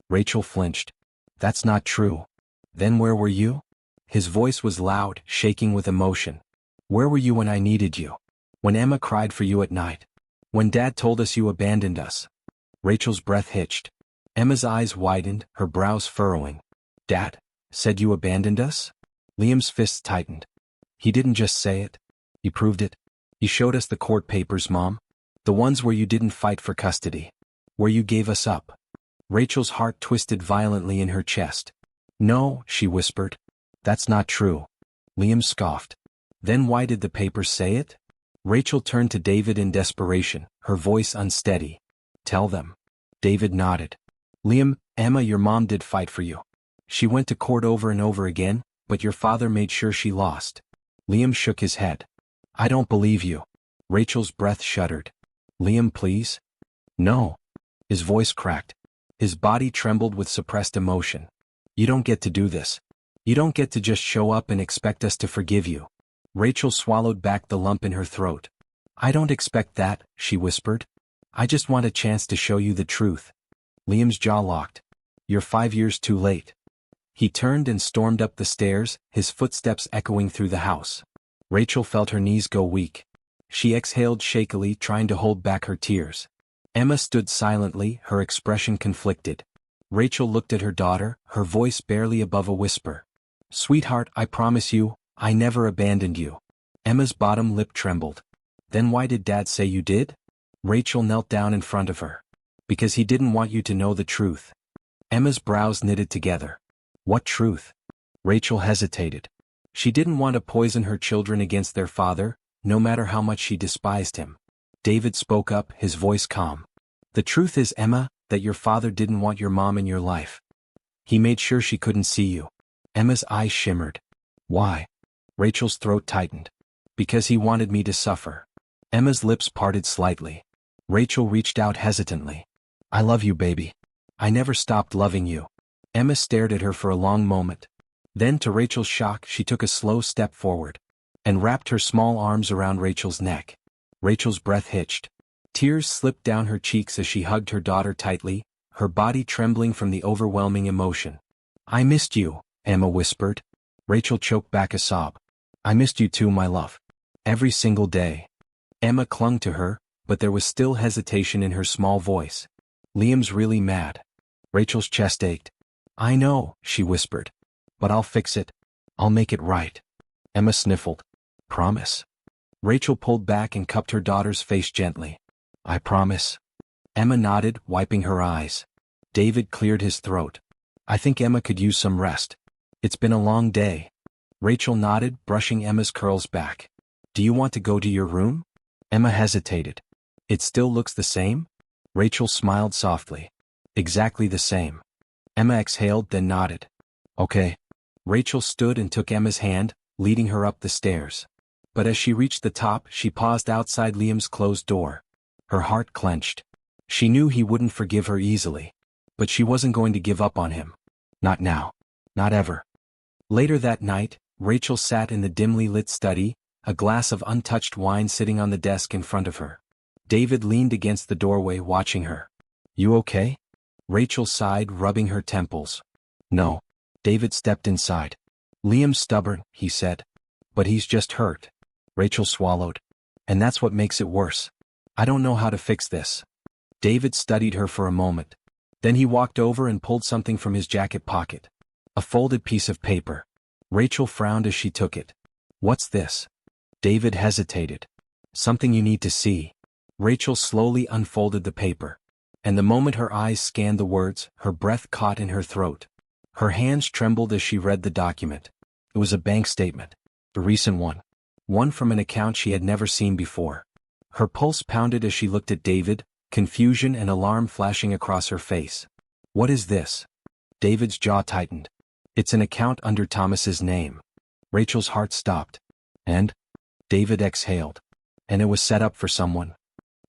Rachel flinched. That's not true. Then where were you? His voice was loud, shaking with emotion. Where were you when I needed you? When Emma cried for you at night? When Dad told us you abandoned us? Rachel's breath hitched. Emma's eyes widened, her brows furrowing. Dad said you abandoned us? Liam's fists tightened. He didn't just say it. He proved it. He showed us the court papers, Mom. The ones where you didn't fight for custody. Where you gave us up. Rachel's heart twisted violently in her chest. No, she whispered. That's not true. Liam scoffed. Then why did the papers say it? Rachel turned to David in desperation, her voice unsteady. Tell them. David nodded. Liam, Emma, your mom did fight for you. She went to court over and over again, but your father made sure she lost. Liam shook his head. I don't believe you. Rachel's breath shuddered. Liam, please? No. His voice cracked. His body trembled with suppressed emotion. You don't get to do this. You don't get to just show up and expect us to forgive you. Rachel swallowed back the lump in her throat. I don't expect that, she whispered. I just want a chance to show you the truth. Liam's jaw locked. You're 5 years too late. He turned and stormed up the stairs, his footsteps echoing through the house. Rachel felt her knees go weak. She exhaled shakily, trying to hold back her tears. Emma stood silently, her expression conflicted. Rachel looked at her daughter, her voice barely above a whisper. Sweetheart, I promise you, I never abandoned you. Emma's bottom lip trembled. Then why did Dad say you did? Rachel knelt down in front of her. Because he didn't want you to know the truth. Emma's brows knitted together. What truth? Rachel hesitated. She didn't want to poison her children against their father, no matter how much she despised him. David spoke up, his voice calm. The truth is, Emma, that your father didn't want your mom in your life. He made sure she couldn't see you. Emma's eyes shimmered. Why? Rachel's throat tightened. Because he wanted me to suffer. Emma's lips parted slightly. Rachel reached out hesitantly. I love you, baby. I never stopped loving you. Emma stared at her for a long moment. Then, to Rachel's shock, she took a slow step forward and wrapped her small arms around Rachel's neck. Rachel's breath hitched. Tears slipped down her cheeks as she hugged her daughter tightly, her body trembling from the overwhelming emotion. I missed you, Emma whispered. Rachel choked back a sob. I missed you too, my love. Every single day. Emma clung to her, but there was still hesitation in her small voice. Liam's really mad. Rachel's chest ached. I know, she whispered. But I'll fix it. I'll make it right. Emma sniffled. Promise. Rachel pulled back and cupped her daughter's face gently. I promise. Emma nodded, wiping her eyes. David cleared his throat. I think Emma could use some rest. It's been a long day. Rachel nodded, brushing Emma's curls back. Do you want to go to your room? Emma hesitated. It still looks the same? Rachel smiled softly. Exactly the same. Emma exhaled, then nodded. Okay. Rachel stood and took Emma's hand, leading her up the stairs. But as she reached the top, she paused outside Liam's closed door. Her heart clenched. She knew he wouldn't forgive her easily. But she wasn't going to give up on him. Not now. Not ever. Later that night, Rachel sat in the dimly lit study, a glass of untouched wine sitting on the desk in front of her. David leaned against the doorway, watching her. You okay? Rachel sighed, rubbing her temples. No. David stepped inside. Liam's stubborn, he said. But he's just hurt. Rachel swallowed. And that's what makes it worse. I don't know how to fix this. David studied her for a moment. Then he walked over and pulled something from his jacket pocket. A folded piece of paper. Rachel frowned as she took it. What's this? David hesitated. Something you need to see. Rachel slowly unfolded the paper. And the moment her eyes scanned the words, her breath caught in her throat. Her hands trembled as she read the document. It was a bank statement. A recent one. One from an account she had never seen before. Her pulse pounded as she looked at David, confusion and alarm flashing across her face. What is this? David's jaw tightened. It's an account under Thomas's name. Rachel's heart stopped. And? David exhaled. And it was set up for someone.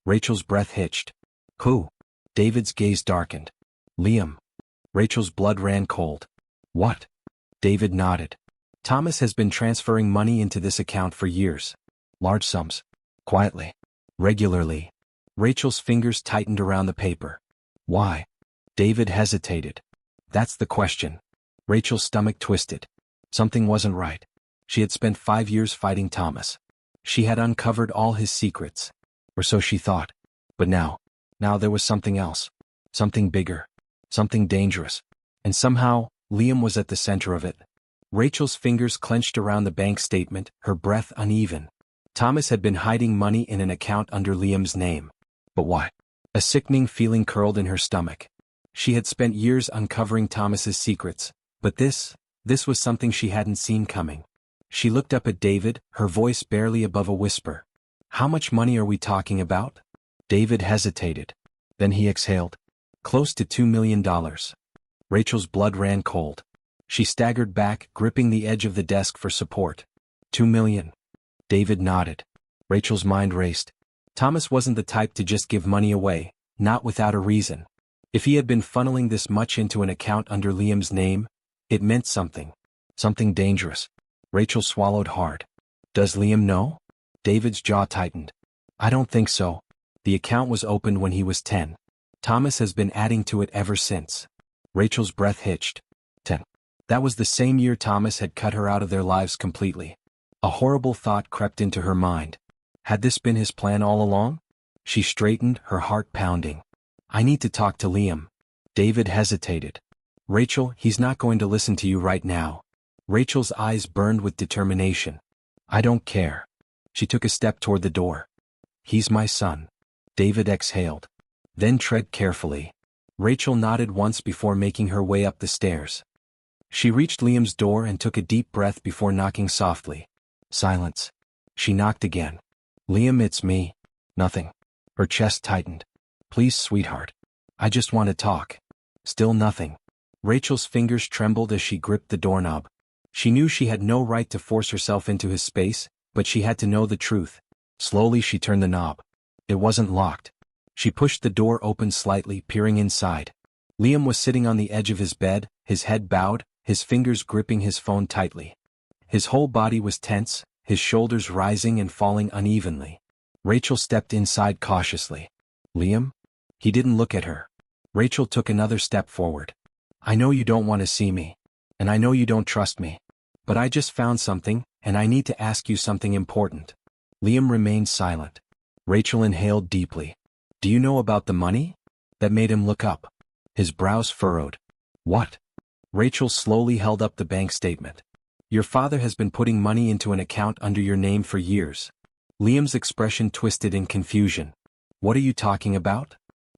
Rachel's breath hitched. Who? David's gaze darkened. Liam. Rachel's blood ran cold. What? David nodded. Thomas has been transferring money into this account for years. Large sums. Quietly. Regularly. Rachel's fingers tightened around the paper. Why? David hesitated. That's the question. Rachel's stomach twisted. Something wasn't right. She had spent 5 years fighting Thomas. She had uncovered all his secrets. Or so she thought. But now there was something else. Something bigger. Something dangerous. And somehow, Liam was at the center of it. Rachel's fingers clenched around the bank statement, her breath uneven. Thomas had been hiding money in an account under Liam's name. But why? A sickening feeling curled in her stomach. She had spent years uncovering Thomas's secrets, but this was something she hadn't seen coming. She looked up at David, her voice barely above a whisper. How much money are we talking about? David hesitated. Then he exhaled. Close to $2 million. Rachel's blood ran cold. She staggered back, gripping the edge of the desk for support. 2 million. David nodded. Rachel's mind raced. Thomas wasn't the type to just give money away, not without a reason. If he had been funneling this much into an account under Liam's name, it meant something. Something dangerous. Rachel swallowed hard. Does Liam know? David's jaw tightened. I don't think so. The account was opened when he was 10. Thomas has been adding to it ever since. Rachel's breath hitched. 10. That was the same year Thomas had cut her out of their lives completely. A horrible thought crept into her mind. Had this been his plan all along? She straightened, her heart pounding. I need to talk to Liam. David hesitated. Rachel, he's not going to listen to you right now. Rachel's eyes burned with determination. I don't care. She took a step toward the door. He's my son. David exhaled. Then tread carefully. Rachel nodded once before making her way up the stairs. She reached Liam's door and took a deep breath before knocking softly. Silence. She knocked again. Liam, it's me. Nothing. Her chest tightened. Please, sweetheart. I just want to talk. Still nothing. Rachel's fingers trembled as she gripped the doorknob. She knew she had no right to force herself into his space, but she had to know the truth. Slowly she turned the knob. It wasn't locked. She pushed the door open slightly, peering inside. Liam was sitting on the edge of his bed, his head bowed, his fingers gripping his phone tightly. His whole body was tense, his shoulders rising and falling unevenly. Rachel stepped inside cautiously. Liam? He didn't look at her. Rachel took another step forward. I know you don't want to see me. And I know you don't trust me. But I just found something, and I need to ask you something important. Liam remained silent. Rachel inhaled deeply. Do you know about the money? That made him look up. His brows furrowed. What? Rachel slowly held up the bank statement. Your father has been putting money into an account under your name for years. Liam's expression twisted in confusion. What are you talking about?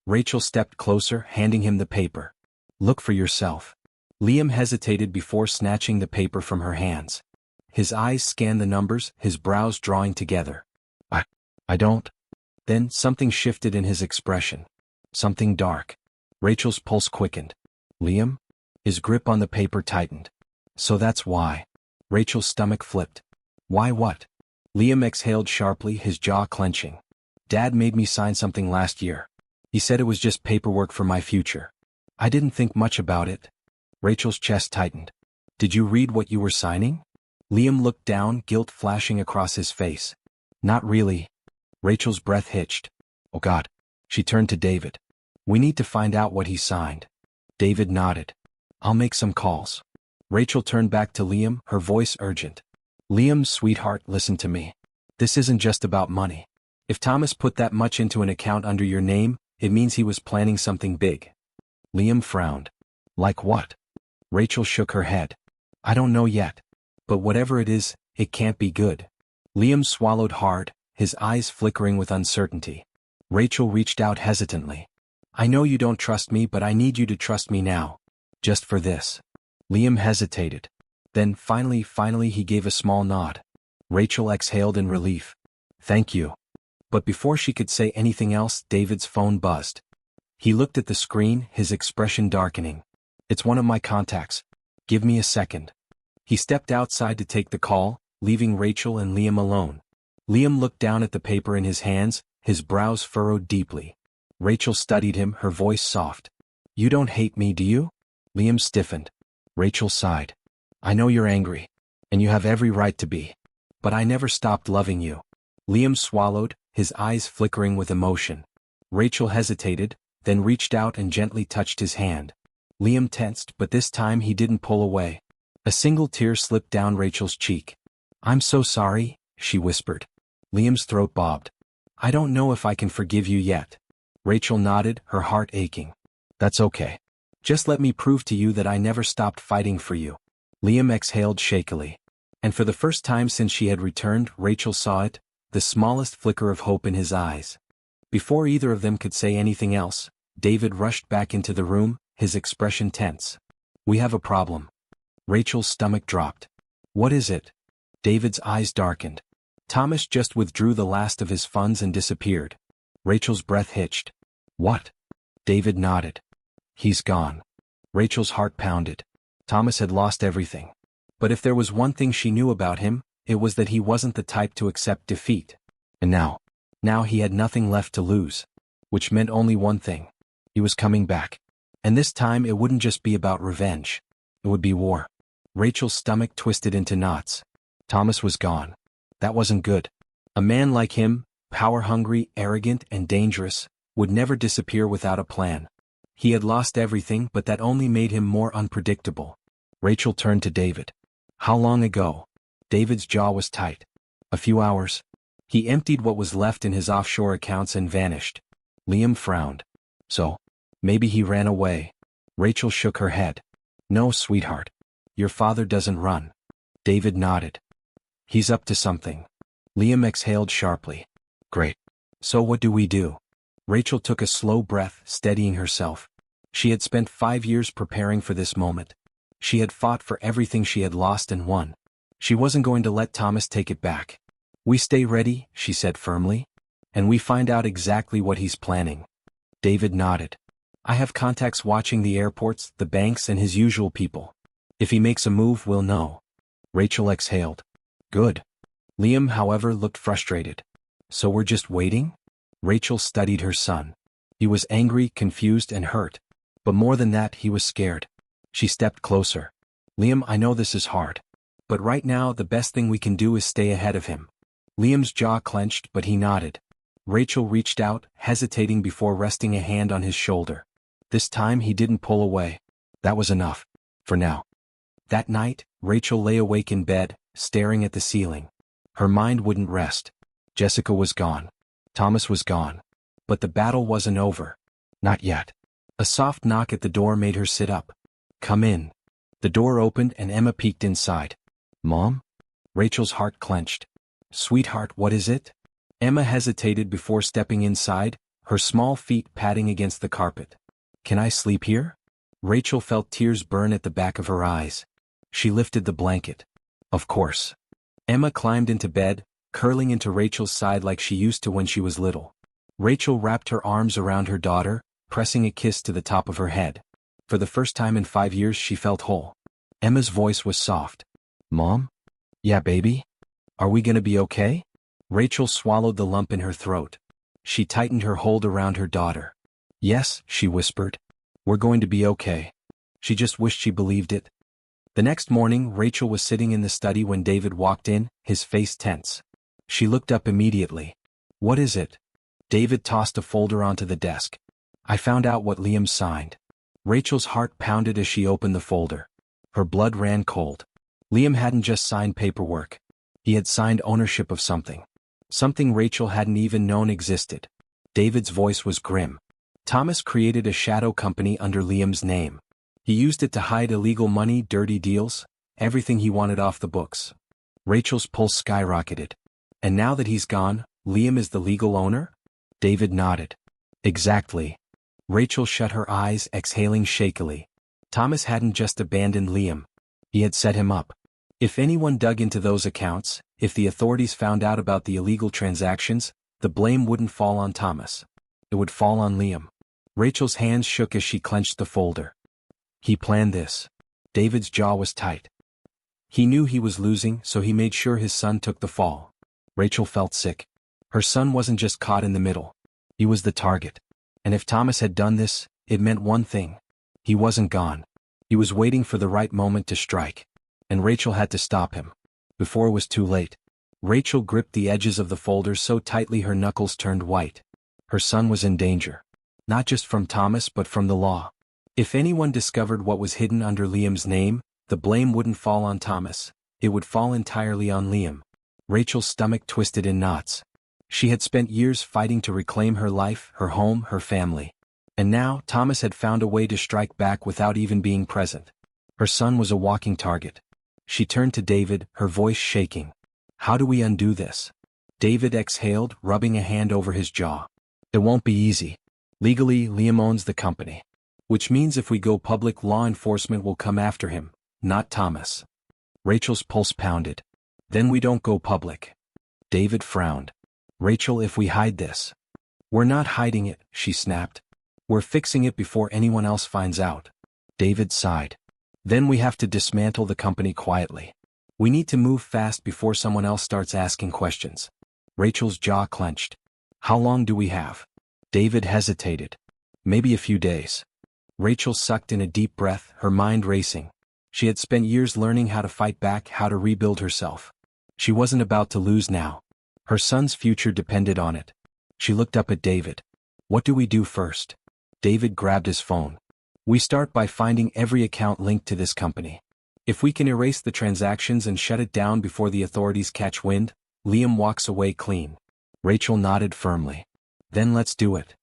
Rachel stepped closer, handing him the paper. Look for yourself. Liam hesitated before snatching the paper from her hands. His eyes scanned the numbers, his brows drawing together. I don't. Then something shifted in his expression. Something dark. Rachel's pulse quickened. Liam? His grip on the paper tightened. So that's why. Rachel's stomach flipped. Why what? Liam exhaled sharply, his jaw clenching. Dad made me sign something last year. He said it was just paperwork for my future. I didn't think much about it. Rachel's chest tightened. Did you read what you were signing? Liam looked down, guilt flashing across his face. Not really. Rachel's breath hitched. Oh God. She turned to David. We need to find out what he signed. David nodded. I'll make some calls. Rachel turned back to Liam, her voice urgent. Liam, sweetheart, listen to me. This isn't just about money. If Thomas put that much into an account under your name, it means he was planning something big. Liam frowned. Like what? Rachel shook her head. I don't know yet. But whatever it is, it can't be good. Liam swallowed hard, his eyes flickering with uncertainty. Rachel reached out hesitantly. I know you don't trust me, but I need you to trust me now. Just for this. Liam hesitated. Then finally he gave a small nod. Rachel exhaled in relief. Thank you. But before she could say anything else, David's phone buzzed. He looked at the screen, his expression darkening. It's one of my contacts. Give me a second. He stepped outside to take the call, leaving Rachel and Liam alone. Liam looked down at the paper in his hands, his brows furrowed deeply. Rachel studied him, her voice soft. You don't hate me, do you? Liam stiffened. Rachel sighed. I know you're angry. And you have every right to be. But I never stopped loving you. Liam swallowed, his eyes flickering with emotion. Rachel hesitated, then reached out and gently touched his hand. Liam tensed, but this time he didn't pull away. A single tear slipped down Rachel's cheek. I'm so sorry, she whispered. Liam's throat bobbed. I don't know if I can forgive you yet. Rachel nodded, her heart aching. That's okay. Just let me prove to you that I never stopped fighting for you. Liam exhaled shakily. And for the first time since she had returned, Rachel saw it, the smallest flicker of hope in his eyes. Before either of them could say anything else, David rushed back into the room, his expression tense. "We have a problem." Rachel's stomach dropped. "What is it?" David's eyes darkened. "Thomas just withdrew the last of his funds and disappeared." Rachel's breath hitched. "What?" David nodded. "He's gone." Rachel's heart pounded. Thomas had lost everything. But if there was one thing she knew about him, it was that he wasn't the type to accept defeat. And now he had nothing left to lose. Which meant only one thing. He was coming back. And this time it wouldn't just be about revenge. It would be war. Rachel's stomach twisted into knots. Thomas was gone. That wasn't good. A man like him, power-hungry, arrogant, and dangerous, would never disappear without a plan. He had lost everything, but that only made him more unpredictable. Rachel turned to David. "How long ago?" David's jaw was tight. "A few hours." He emptied what was left in his offshore accounts and vanished. Liam frowned. "So, maybe he ran away." Rachel shook her head. "No, sweetheart. Your father doesn't run." David nodded. "He's up to something." Liam exhaled sharply. "Great. So what do we do?" Rachel took a slow breath, steadying herself. She had spent 5 years preparing for this moment. She had fought for everything she had lost and won. She wasn't going to let Thomas take it back. "We stay ready," she said firmly. "And we find out exactly what he's planning." David nodded. "I have contacts watching the airports, the banks, and his usual people. If he makes a move, we'll know." Rachel exhaled. "Good." Liam, however, looked frustrated. "So we're just waiting?" Rachel studied her son. He was angry, confused, and hurt. But more than that, he was scared. She stepped closer. "Liam, I know this is hard. But right now, the best thing we can do is stay ahead of him." Liam's jaw clenched, but he nodded. Rachel reached out, hesitating before resting a hand on his shoulder. This time he didn't pull away. That was enough. For now. That night, Rachel lay awake in bed, staring at the ceiling. Her mind wouldn't rest. Jessica was gone. Thomas was gone. But the battle wasn't over. Not yet. A soft knock at the door made her sit up. "Come in." The door opened and Emma peeked inside. "Mom?" Rachel's heart clenched. "Sweetheart, what is it?" Emma hesitated before stepping inside, her small feet patting against the carpet. "Can I sleep here?" Rachel felt tears burn at the back of her eyes. She lifted the blanket. "Of course." Emma climbed into bed, curling into Rachel's side like she used to when she was little. Rachel wrapped her arms around her daughter, pressing a kiss to the top of her head. For the first time in 5 years she felt whole. Emma's voice was soft. "Mom?" "Yeah, baby? Are we gonna be okay?" Rachel swallowed the lump in her throat. She tightened her hold around her daughter. "Yes," she whispered. "We're going to be okay." She just wished she believed it. The next morning, Rachel was sitting in the study when David walked in, his face tense. She looked up immediately. "What is it?" David tossed a folder onto the desk. "I found out what Liam signed." Rachel's heart pounded as she opened the folder. Her blood ran cold. Liam hadn't just signed paperwork. He had signed ownership of something. Something Rachel hadn't even known existed. David's voice was grim. Thomas created a shadow company under Liam's name. He used it to hide illegal money, dirty deals, everything he wanted off the books. Rachel's pulse skyrocketed. "And now that he's gone, Liam is the legal owner?" David nodded. "Exactly." Rachel shut her eyes, exhaling shakily. Thomas hadn't just abandoned Liam. He had set him up. If anyone dug into those accounts, if the authorities found out about the illegal transactions, the blame wouldn't fall on Thomas. It would fall on Liam. Rachel's hands shook as she clenched the folder. He planned this. David's jaw was tight. He knew he was losing, so he made sure his son took the fall. Rachel felt sick. Her son wasn't just caught in the middle. He was the target. And if Thomas had done this, it meant one thing. He wasn't gone. He was waiting for the right moment to strike. And Rachel had to stop him. Before it was too late. Rachel gripped the edges of the folder so tightly her knuckles turned white. Her son was in danger. Not just from Thomas but from the law. If anyone discovered what was hidden under Liam's name, the blame wouldn't fall on Thomas. It would fall entirely on Liam. Rachel's stomach twisted in knots. She had spent years fighting to reclaim her life, her home, her family. And now, Thomas had found a way to strike back without even being present. Her son was a walking target. She turned to David, her voice shaking. "How do we undo this?" David exhaled, rubbing a hand over his jaw. It won't be easy. Legally, Liam owns the company. Which means if we go public, law enforcement will come after him, not Thomas. Rachel's pulse pounded. Then we don't go public. David frowned. Rachel, if we hide this. We're not hiding it, she snapped. We're fixing it before anyone else finds out. David sighed. Then we have to dismantle the company quietly. We need to move fast before someone else starts asking questions. Rachel's jaw clenched. How long do we have? David hesitated. Maybe a few days. Rachel sucked in a deep breath, her mind racing. She had spent years learning how to fight back, how to rebuild herself. She wasn't about to lose now. Her son's future depended on it. She looked up at David. What do we do first? David grabbed his phone. We start by finding every account linked to this company. If we can erase the transactions and shut it down before the authorities catch wind, Liam walks away clean. Rachel nodded firmly. Then let's do it.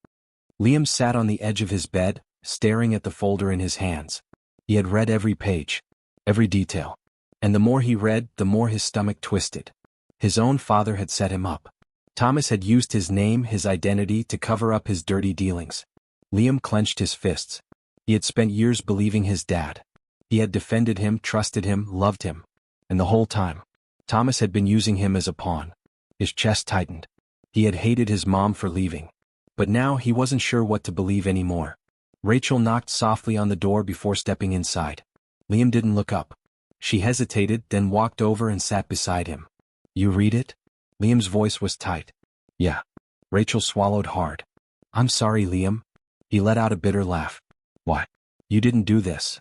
Liam sat on the edge of his bed, staring at the folder in his hands. He had read every page, every detail. And the more he read, the more his stomach twisted. His own father had set him up. Thomas had used his name, his identity, to cover up his dirty dealings. Liam clenched his fists. He had spent years believing his dad. He had defended him, trusted him, loved him. And the whole time, Thomas had been using him as a pawn. His chest tightened. He had hated his mom for leaving. But now he wasn't sure what to believe anymore. Rachel knocked softly on the door before stepping inside. Liam didn't look up. She hesitated, then walked over and sat beside him. You read it? Liam's voice was tight. Yeah. Rachel swallowed hard. I'm sorry, Liam. He let out a bitter laugh. Why? You didn't do this.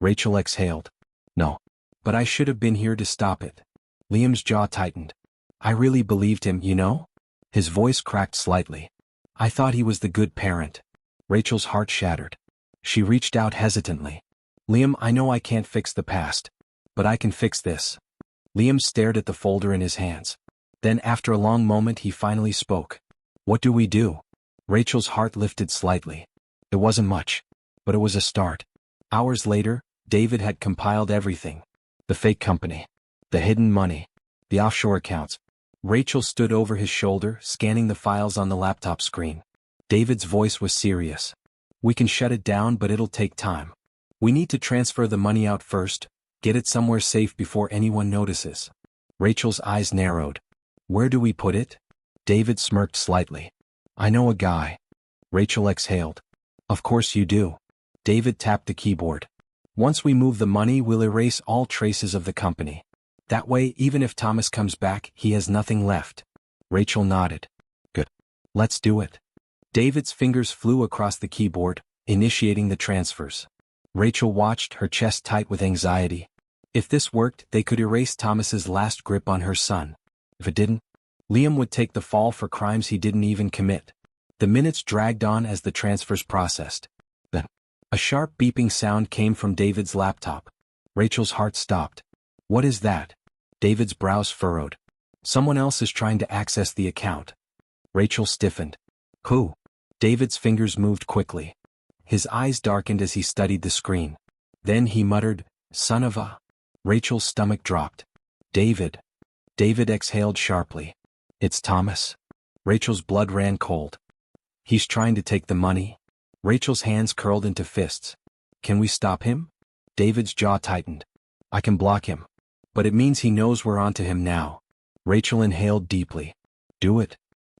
Rachel exhaled. No. But I should have been here to stop it. Liam's jaw tightened. I really believed him, you know? His voice cracked slightly. I thought he was the good parent. Rachel's heart shattered. She reached out hesitantly. Liam, I know I can't fix the past. But I can fix this. Liam stared at the folder in his hands. Then after a long moment he finally spoke. What do we do? Rachel's heart lifted slightly. It wasn't much. But it was a start. Hours later, David had compiled everything. The fake company. The hidden money. The offshore accounts. Rachel stood over his shoulder, scanning the files on the laptop screen. David's voice was serious. We can shut it down, but it'll take time. We need to transfer the money out first, get it somewhere safe before anyone notices. Rachel's eyes narrowed. Where do we put it? David smirked slightly. I know a guy. Rachel exhaled. Of course you do. David tapped the keyboard. Once we move the money, we'll erase all traces of the company. That way, even if Thomas comes back, he has nothing left. Rachel nodded. Good. Let's do it. David's fingers flew across the keyboard, initiating the transfers. Rachel watched, her chest tight with anxiety. If this worked, they could erase Thomas's last grip on her son. If it didn't, Liam would take the fall for crimes he didn't even commit. The minutes dragged on as the transfers processed. Then, a sharp beeping sound came from David's laptop. Rachel's heart stopped. What is that? David's brows furrowed. Someone else is trying to access the account. Rachel stiffened. Who? David's fingers moved quickly. His eyes darkened as he studied the screen. Then he muttered, Son of a... Rachel's stomach dropped. David. David exhaled sharply. It's Thomas. Rachel's blood ran cold. He's trying to take the money. Rachel's hands curled into fists. Can we stop him? David's jaw tightened. I can block him. But it means he knows we're onto him now. Rachel inhaled deeply. Do it.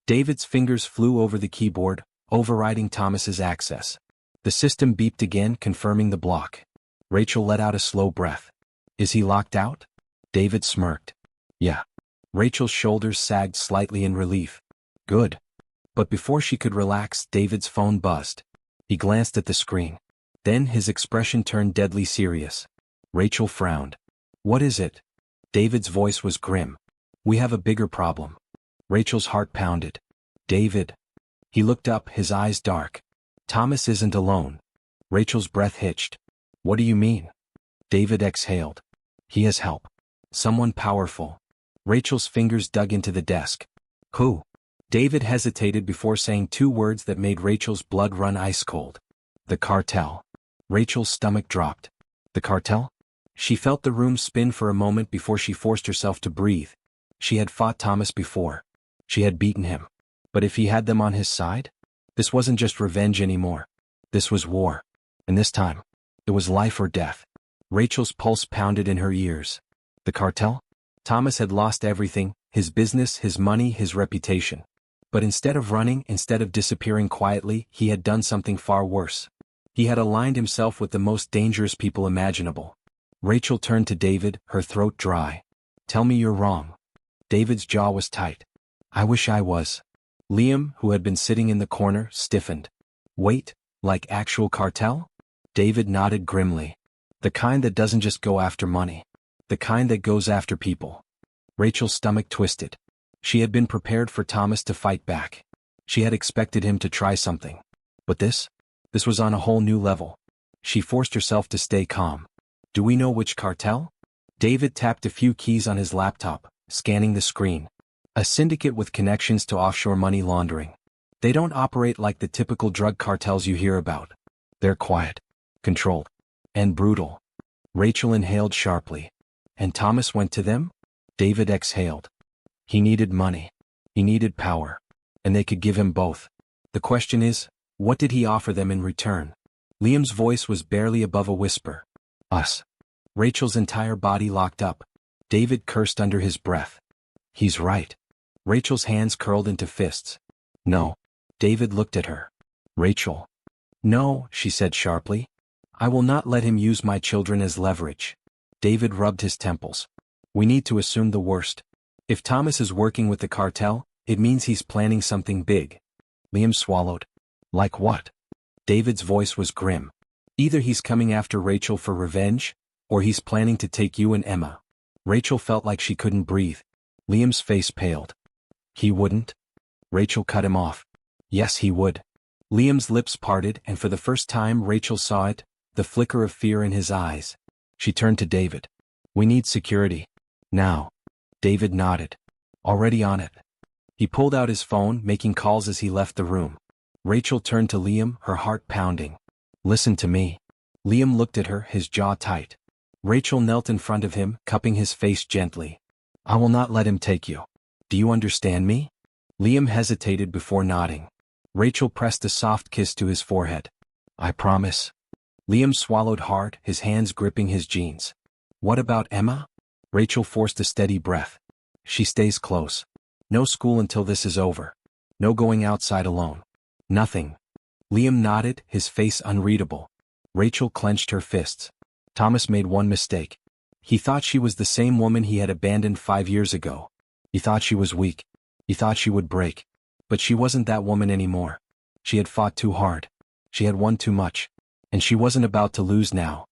David's fingers flew over the keyboard, overriding Thomas's access. The system beeped again, confirming the block. Rachel let out a slow breath. Is he locked out? David smirked. Yeah. Rachel's shoulders sagged slightly in relief. Good. But before she could relax, David's phone buzzed. He glanced at the screen. Then his expression turned deadly serious. Rachel frowned. What is it? David's voice was grim. We have a bigger problem. Rachel's heart pounded. David. He looked up, his eyes dark. Thomas isn't alone. Rachel's breath hitched. What do you mean? David exhaled. He has help. Someone powerful. Rachel's fingers dug into the desk. Who? David hesitated before saying two words that made Rachel's blood run ice cold. The cartel. Rachel's stomach dropped. The cartel? She felt the room spin for a moment before she forced herself to breathe. She had fought Thomas before. She had beaten him. But if he had them on his side? This wasn't just revenge anymore. This was war. And this time, it was life or death. Rachel's pulse pounded in her ears. The cartel? Thomas had lost everything, his business, his money, his reputation. But instead of running, instead of disappearing quietly, he had done something far worse. He had aligned himself with the most dangerous people imaginable. Rachel turned to David, her throat dry. Tell me you're wrong. David's jaw was tight. I wish I was. Liam, who had been sitting in the corner, stiffened. Wait, like actual cartel? David nodded grimly. The kind that doesn't just go after money. The kind that goes after people. Rachel's stomach twisted. She had been prepared for Thomas to fight back. She had expected him to try something. But this was on a whole new level. She forced herself to stay calm. Do we know which cartel? David tapped a few keys on his laptop, scanning the screen. A syndicate with connections to offshore money laundering. They don't operate like the typical drug cartels you hear about. They're quiet, controlled, and brutal. Rachel inhaled sharply. And Thomas went to them? David exhaled. He needed money. He needed power. And they could give him both. The question is, what did he offer them in return? Liam's voice was barely above a whisper. Us. Rachel's entire body locked up. David cursed under his breath. He's right. Rachel's hands curled into fists. No. David looked at her. Rachel. No, she said sharply. I will not let him use my children as leverage. David rubbed his temples. We need to assume the worst. If Thomas is working with the cartel, it means he's planning something big. Liam swallowed. Like what? David's voice was grim. Either he's coming after Rachel for revenge, or he's planning to take you and Emma. Rachel felt like she couldn't breathe. Liam's face paled. He wouldn't? Rachel cut him off. Yes, he would. Liam's lips parted, and for the first time Rachel saw it, the flicker of fear in his eyes. She turned to David. We need security. Now. David nodded. Already on it. He pulled out his phone, making calls as he left the room. Rachel turned to Liam, her heart pounding. Listen to me. Liam looked at her, his jaw tight. Rachel knelt in front of him, cupping his face gently. I will not let him take you. Do you understand me? Liam hesitated before nodding. Rachel pressed a soft kiss to his forehead. I promise. Liam swallowed hard, his hands gripping his jeans. What about Emma? Rachel forced a steady breath. She stays close. No school until this is over. No going outside alone. Nothing. Liam nodded, his face unreadable. Rachel clenched her fists. Thomas made one mistake. He thought she was the same woman he had abandoned 5 years ago. He thought she was weak. He thought she would break. But she wasn't that woman anymore. She had fought too hard. She had won too much. And she wasn't about to lose now.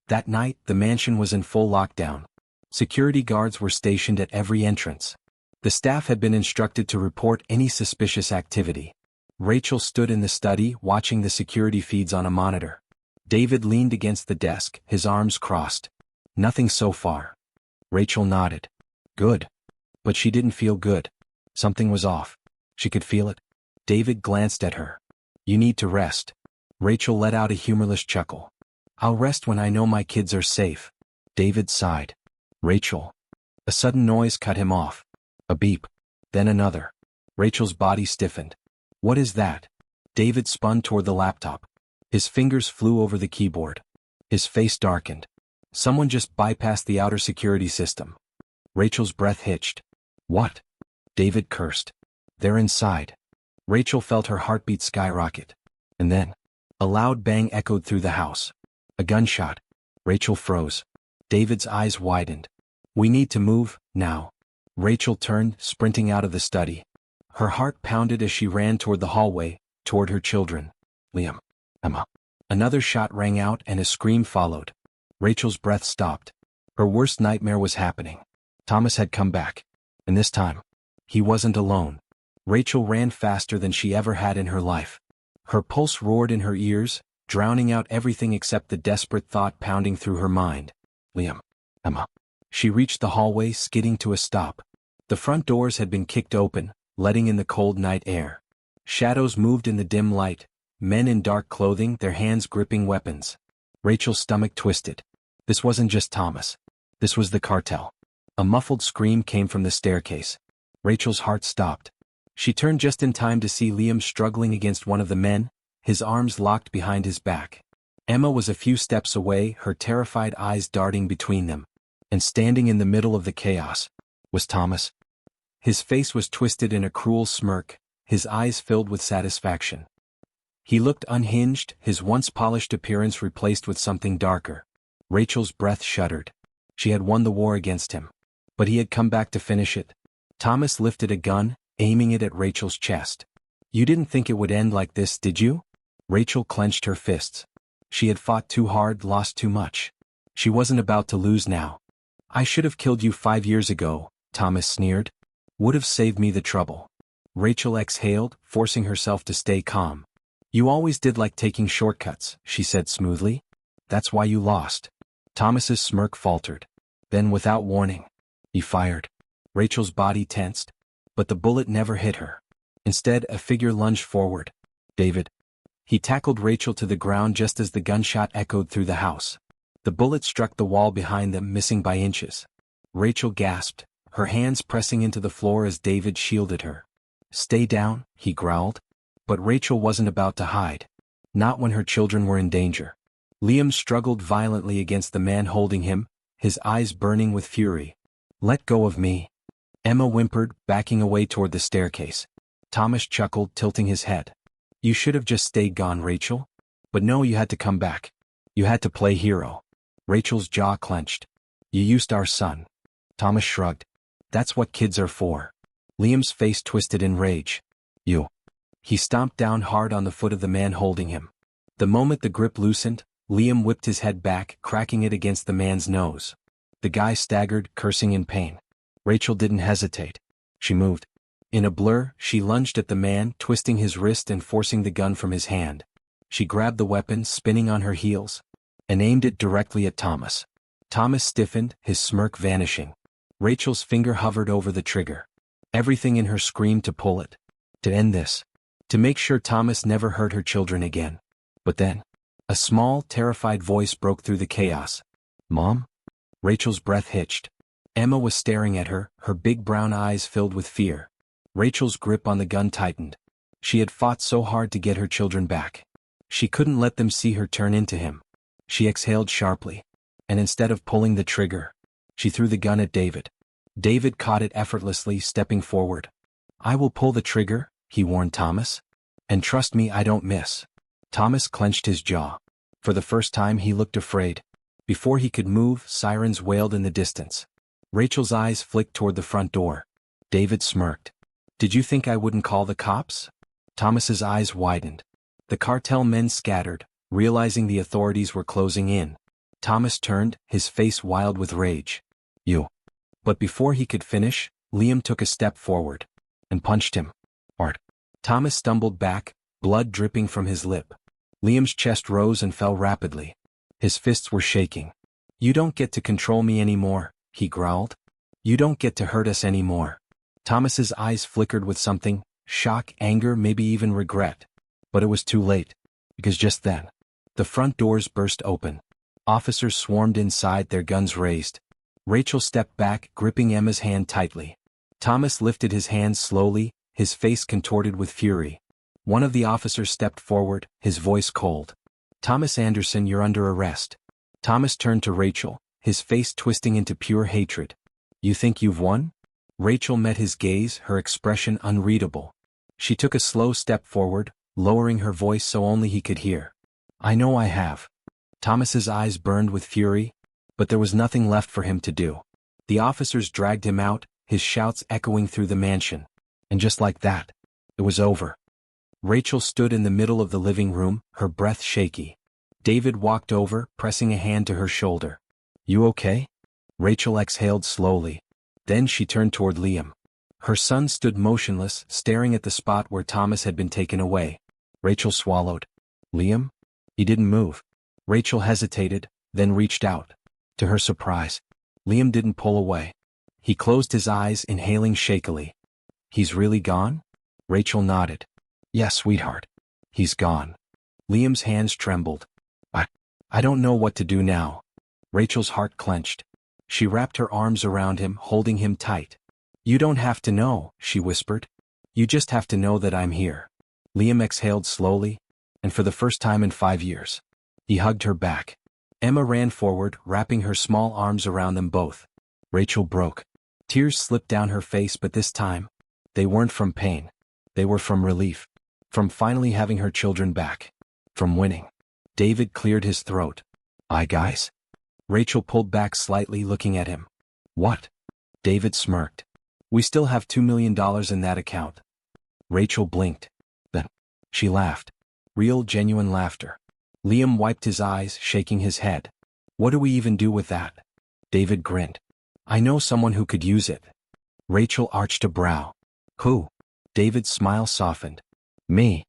That night, the mansion was in full lockdown. Security guards were stationed at every entrance. The staff had been instructed to report any suspicious activity. Rachel stood in the study, watching the security feeds on a monitor. David leaned against the desk, his arms crossed. Nothing so far. Rachel nodded. Good. But she didn't feel good. Something was off. She could feel it. David glanced at her. You need to rest. Rachel let out a humorless chuckle. I'll rest when I know my kids are safe. David sighed. Rachel. A sudden noise cut him off. A beep. Then another. Rachel's body stiffened. What is that? David spun toward the laptop. His fingers flew over the keyboard. His face darkened. Someone just bypassed the outer security system. Rachel's breath hitched. What? David cursed. They're inside. Rachel felt her heartbeat skyrocket. And then, a loud bang echoed through the house. A gunshot. Rachel froze. David's eyes widened. We need to move, now. Rachel turned, sprinting out of the study. Her heart pounded as she ran toward the hallway, toward her children. Liam. Emma. Another shot rang out and a scream followed. Rachel's breath stopped. Her worst nightmare was happening. Thomas had come back. And this time, he wasn't alone. Rachel ran faster than she ever had in her life. Her pulse roared in her ears, drowning out everything except the desperate thought pounding through her mind. Liam. Emma. She reached the hallway, skidding to a stop. The front doors had been kicked open, letting in the cold night air. Shadows moved in the dim light, men in dark clothing, their hands gripping weapons. Rachel's stomach twisted. This wasn't just Thomas. This was the cartel. A muffled scream came from the staircase. Rachel's heart stopped. She turned just in time to see Liam struggling against one of the men, his arms locked behind his back. Emma was a few steps away, her terrified eyes darting between them. And standing in the middle of the chaos was Thomas. His face was twisted in a cruel smirk, his eyes filled with satisfaction. He looked unhinged, his once polished appearance replaced with something darker. Rachel's breath shuddered. She had won the war against him. But he had come back to finish it. Thomas lifted a gun, aiming it at Rachel's chest. "You didn't think it would end like this, did you?" Rachel clenched her fists. She had fought too hard, lost too much. She wasn't about to lose now. "I should have killed you 5 years ago," Thomas sneered. "Would have saved me the trouble." Rachel exhaled, forcing herself to stay calm. "You always did like taking shortcuts," she said smoothly. "That's why you lost." Thomas's smirk faltered. Then without warning, he fired. Rachel's body tensed, but the bullet never hit her. Instead, a figure lunged forward. "David." He tackled Rachel to the ground just as the gunshot echoed through the house. The bullet struck the wall behind them, missing by inches. Rachel gasped, her hands pressing into the floor as David shielded her. "Stay down," he growled. But Rachel wasn't about to hide. Not when her children were in danger. Liam struggled violently against the man holding him, his eyes burning with fury. "Let go of me." Emma whimpered, backing away toward the staircase. Thomas chuckled, tilting his head. "You should have just stayed gone, Rachel. But no, you had to come back. You had to play hero." Rachel's jaw clenched. "You used our son." Thomas shrugged. "That's what kids are for." Liam's face twisted in rage. "You." He stomped down hard on the foot of the man holding him. The moment the grip loosened, Liam whipped his head back, cracking it against the man's nose. The guy staggered, cursing in pain. Rachel didn't hesitate. She moved. In a blur, she lunged at the man, twisting his wrist and forcing the gun from his hand. She grabbed the weapon, spinning on her heels, and aimed it directly at Thomas. Thomas stiffened, his smirk vanishing. Rachel's finger hovered over the trigger. Everything in her screamed to pull it. To end this. To make sure Thomas never hurt her children again. But then, a small, terrified voice broke through the chaos. "Mom?" Rachel's breath hitched. Emma was staring at her, her big brown eyes filled with fear. Rachel's grip on the gun tightened. She had fought so hard to get her children back. She couldn't let them see her turn into him. She exhaled sharply. And instead of pulling the trigger, she threw the gun at David. David caught it effortlessly, stepping forward. "I will pull the trigger," he warned Thomas. "And trust me, I don't miss." Thomas clenched his jaw. For the first time he looked afraid. Before he could move, sirens wailed in the distance. Rachel's eyes flicked toward the front door. David smirked. "Did you think I wouldn't call the cops?" Thomas's eyes widened. The cartel men scattered, realizing the authorities were closing in. Thomas turned, his face wild with rage. "You." But before he could finish, Liam took a step forward and punched him. Art. Thomas stumbled back, blood dripping from his lip. Liam's chest rose and fell rapidly. His fists were shaking. "You don't get to control me anymore," he growled. "You don't get to hurt us anymore." Thomas's eyes flickered with something, shock, anger, maybe even regret. But it was too late. Because just then, the front doors burst open. Officers swarmed inside, their guns raised. Rachel stepped back, gripping Emma's hand tightly. Thomas lifted his hands slowly, his face contorted with fury. One of the officers stepped forward, his voice cold. "Thomas Anderson, you're under arrest." Thomas turned to Rachel, his face twisting into pure hatred. "You think you've won?" Rachel met his gaze, her expression unreadable. She took a slow step forward, lowering her voice so only he could hear. "I know I have." Thomas's eyes burned with fury, but there was nothing left for him to do. The officers dragged him out, his shouts echoing through the mansion. And just like that, it was over. Rachel stood in the middle of the living room, her breath shaky. David walked over, pressing a hand to her shoulder. "You okay?" Rachel exhaled slowly. Then she turned toward Liam. Her son stood motionless, staring at the spot where Thomas had been taken away. Rachel swallowed. "Liam?" He didn't move. Rachel hesitated, then reached out. To her surprise, Liam didn't pull away. He closed his eyes, inhaling shakily. "He's really gone?" Rachel nodded. "Yes, sweetheart. He's gone." Liam's hands trembled. I don't know what to do now." Rachel's heart clenched. She wrapped her arms around him, holding him tight. "You don't have to know," she whispered. You just have to know that I'm here. Liam exhaled slowly, and for the first time in 5 years. He hugged her back. Emma ran forward, wrapping her small arms around them both. Rachel broke. Tears slipped down her face, but this time, they weren't from pain. They were from relief. From finally having her children back. From winning. David cleared his throat. Guys? Rachel pulled back slightly, looking at him. What? David smirked. We still have $2 million in that account. Rachel blinked. Then, she laughed. Real, genuine laughter. Liam wiped his eyes, shaking his head. What do we even do with that? David grinned. I know someone who could use it. Rachel arched a brow. Who? David's smile softened. Me.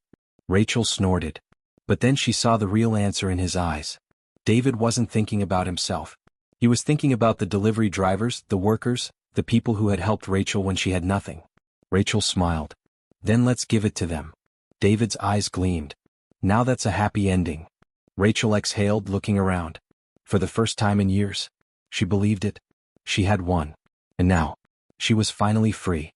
Rachel snorted. But then she saw the real answer in his eyes. David wasn't thinking about himself. He was thinking about the delivery drivers, the workers, the people who had helped Rachel when she had nothing. Rachel smiled. Then let's give it to them. David's eyes gleamed. Now that's a happy ending. Rachel exhaled, looking around. For the first time in years, she believed it. She had won. And now, she was finally free.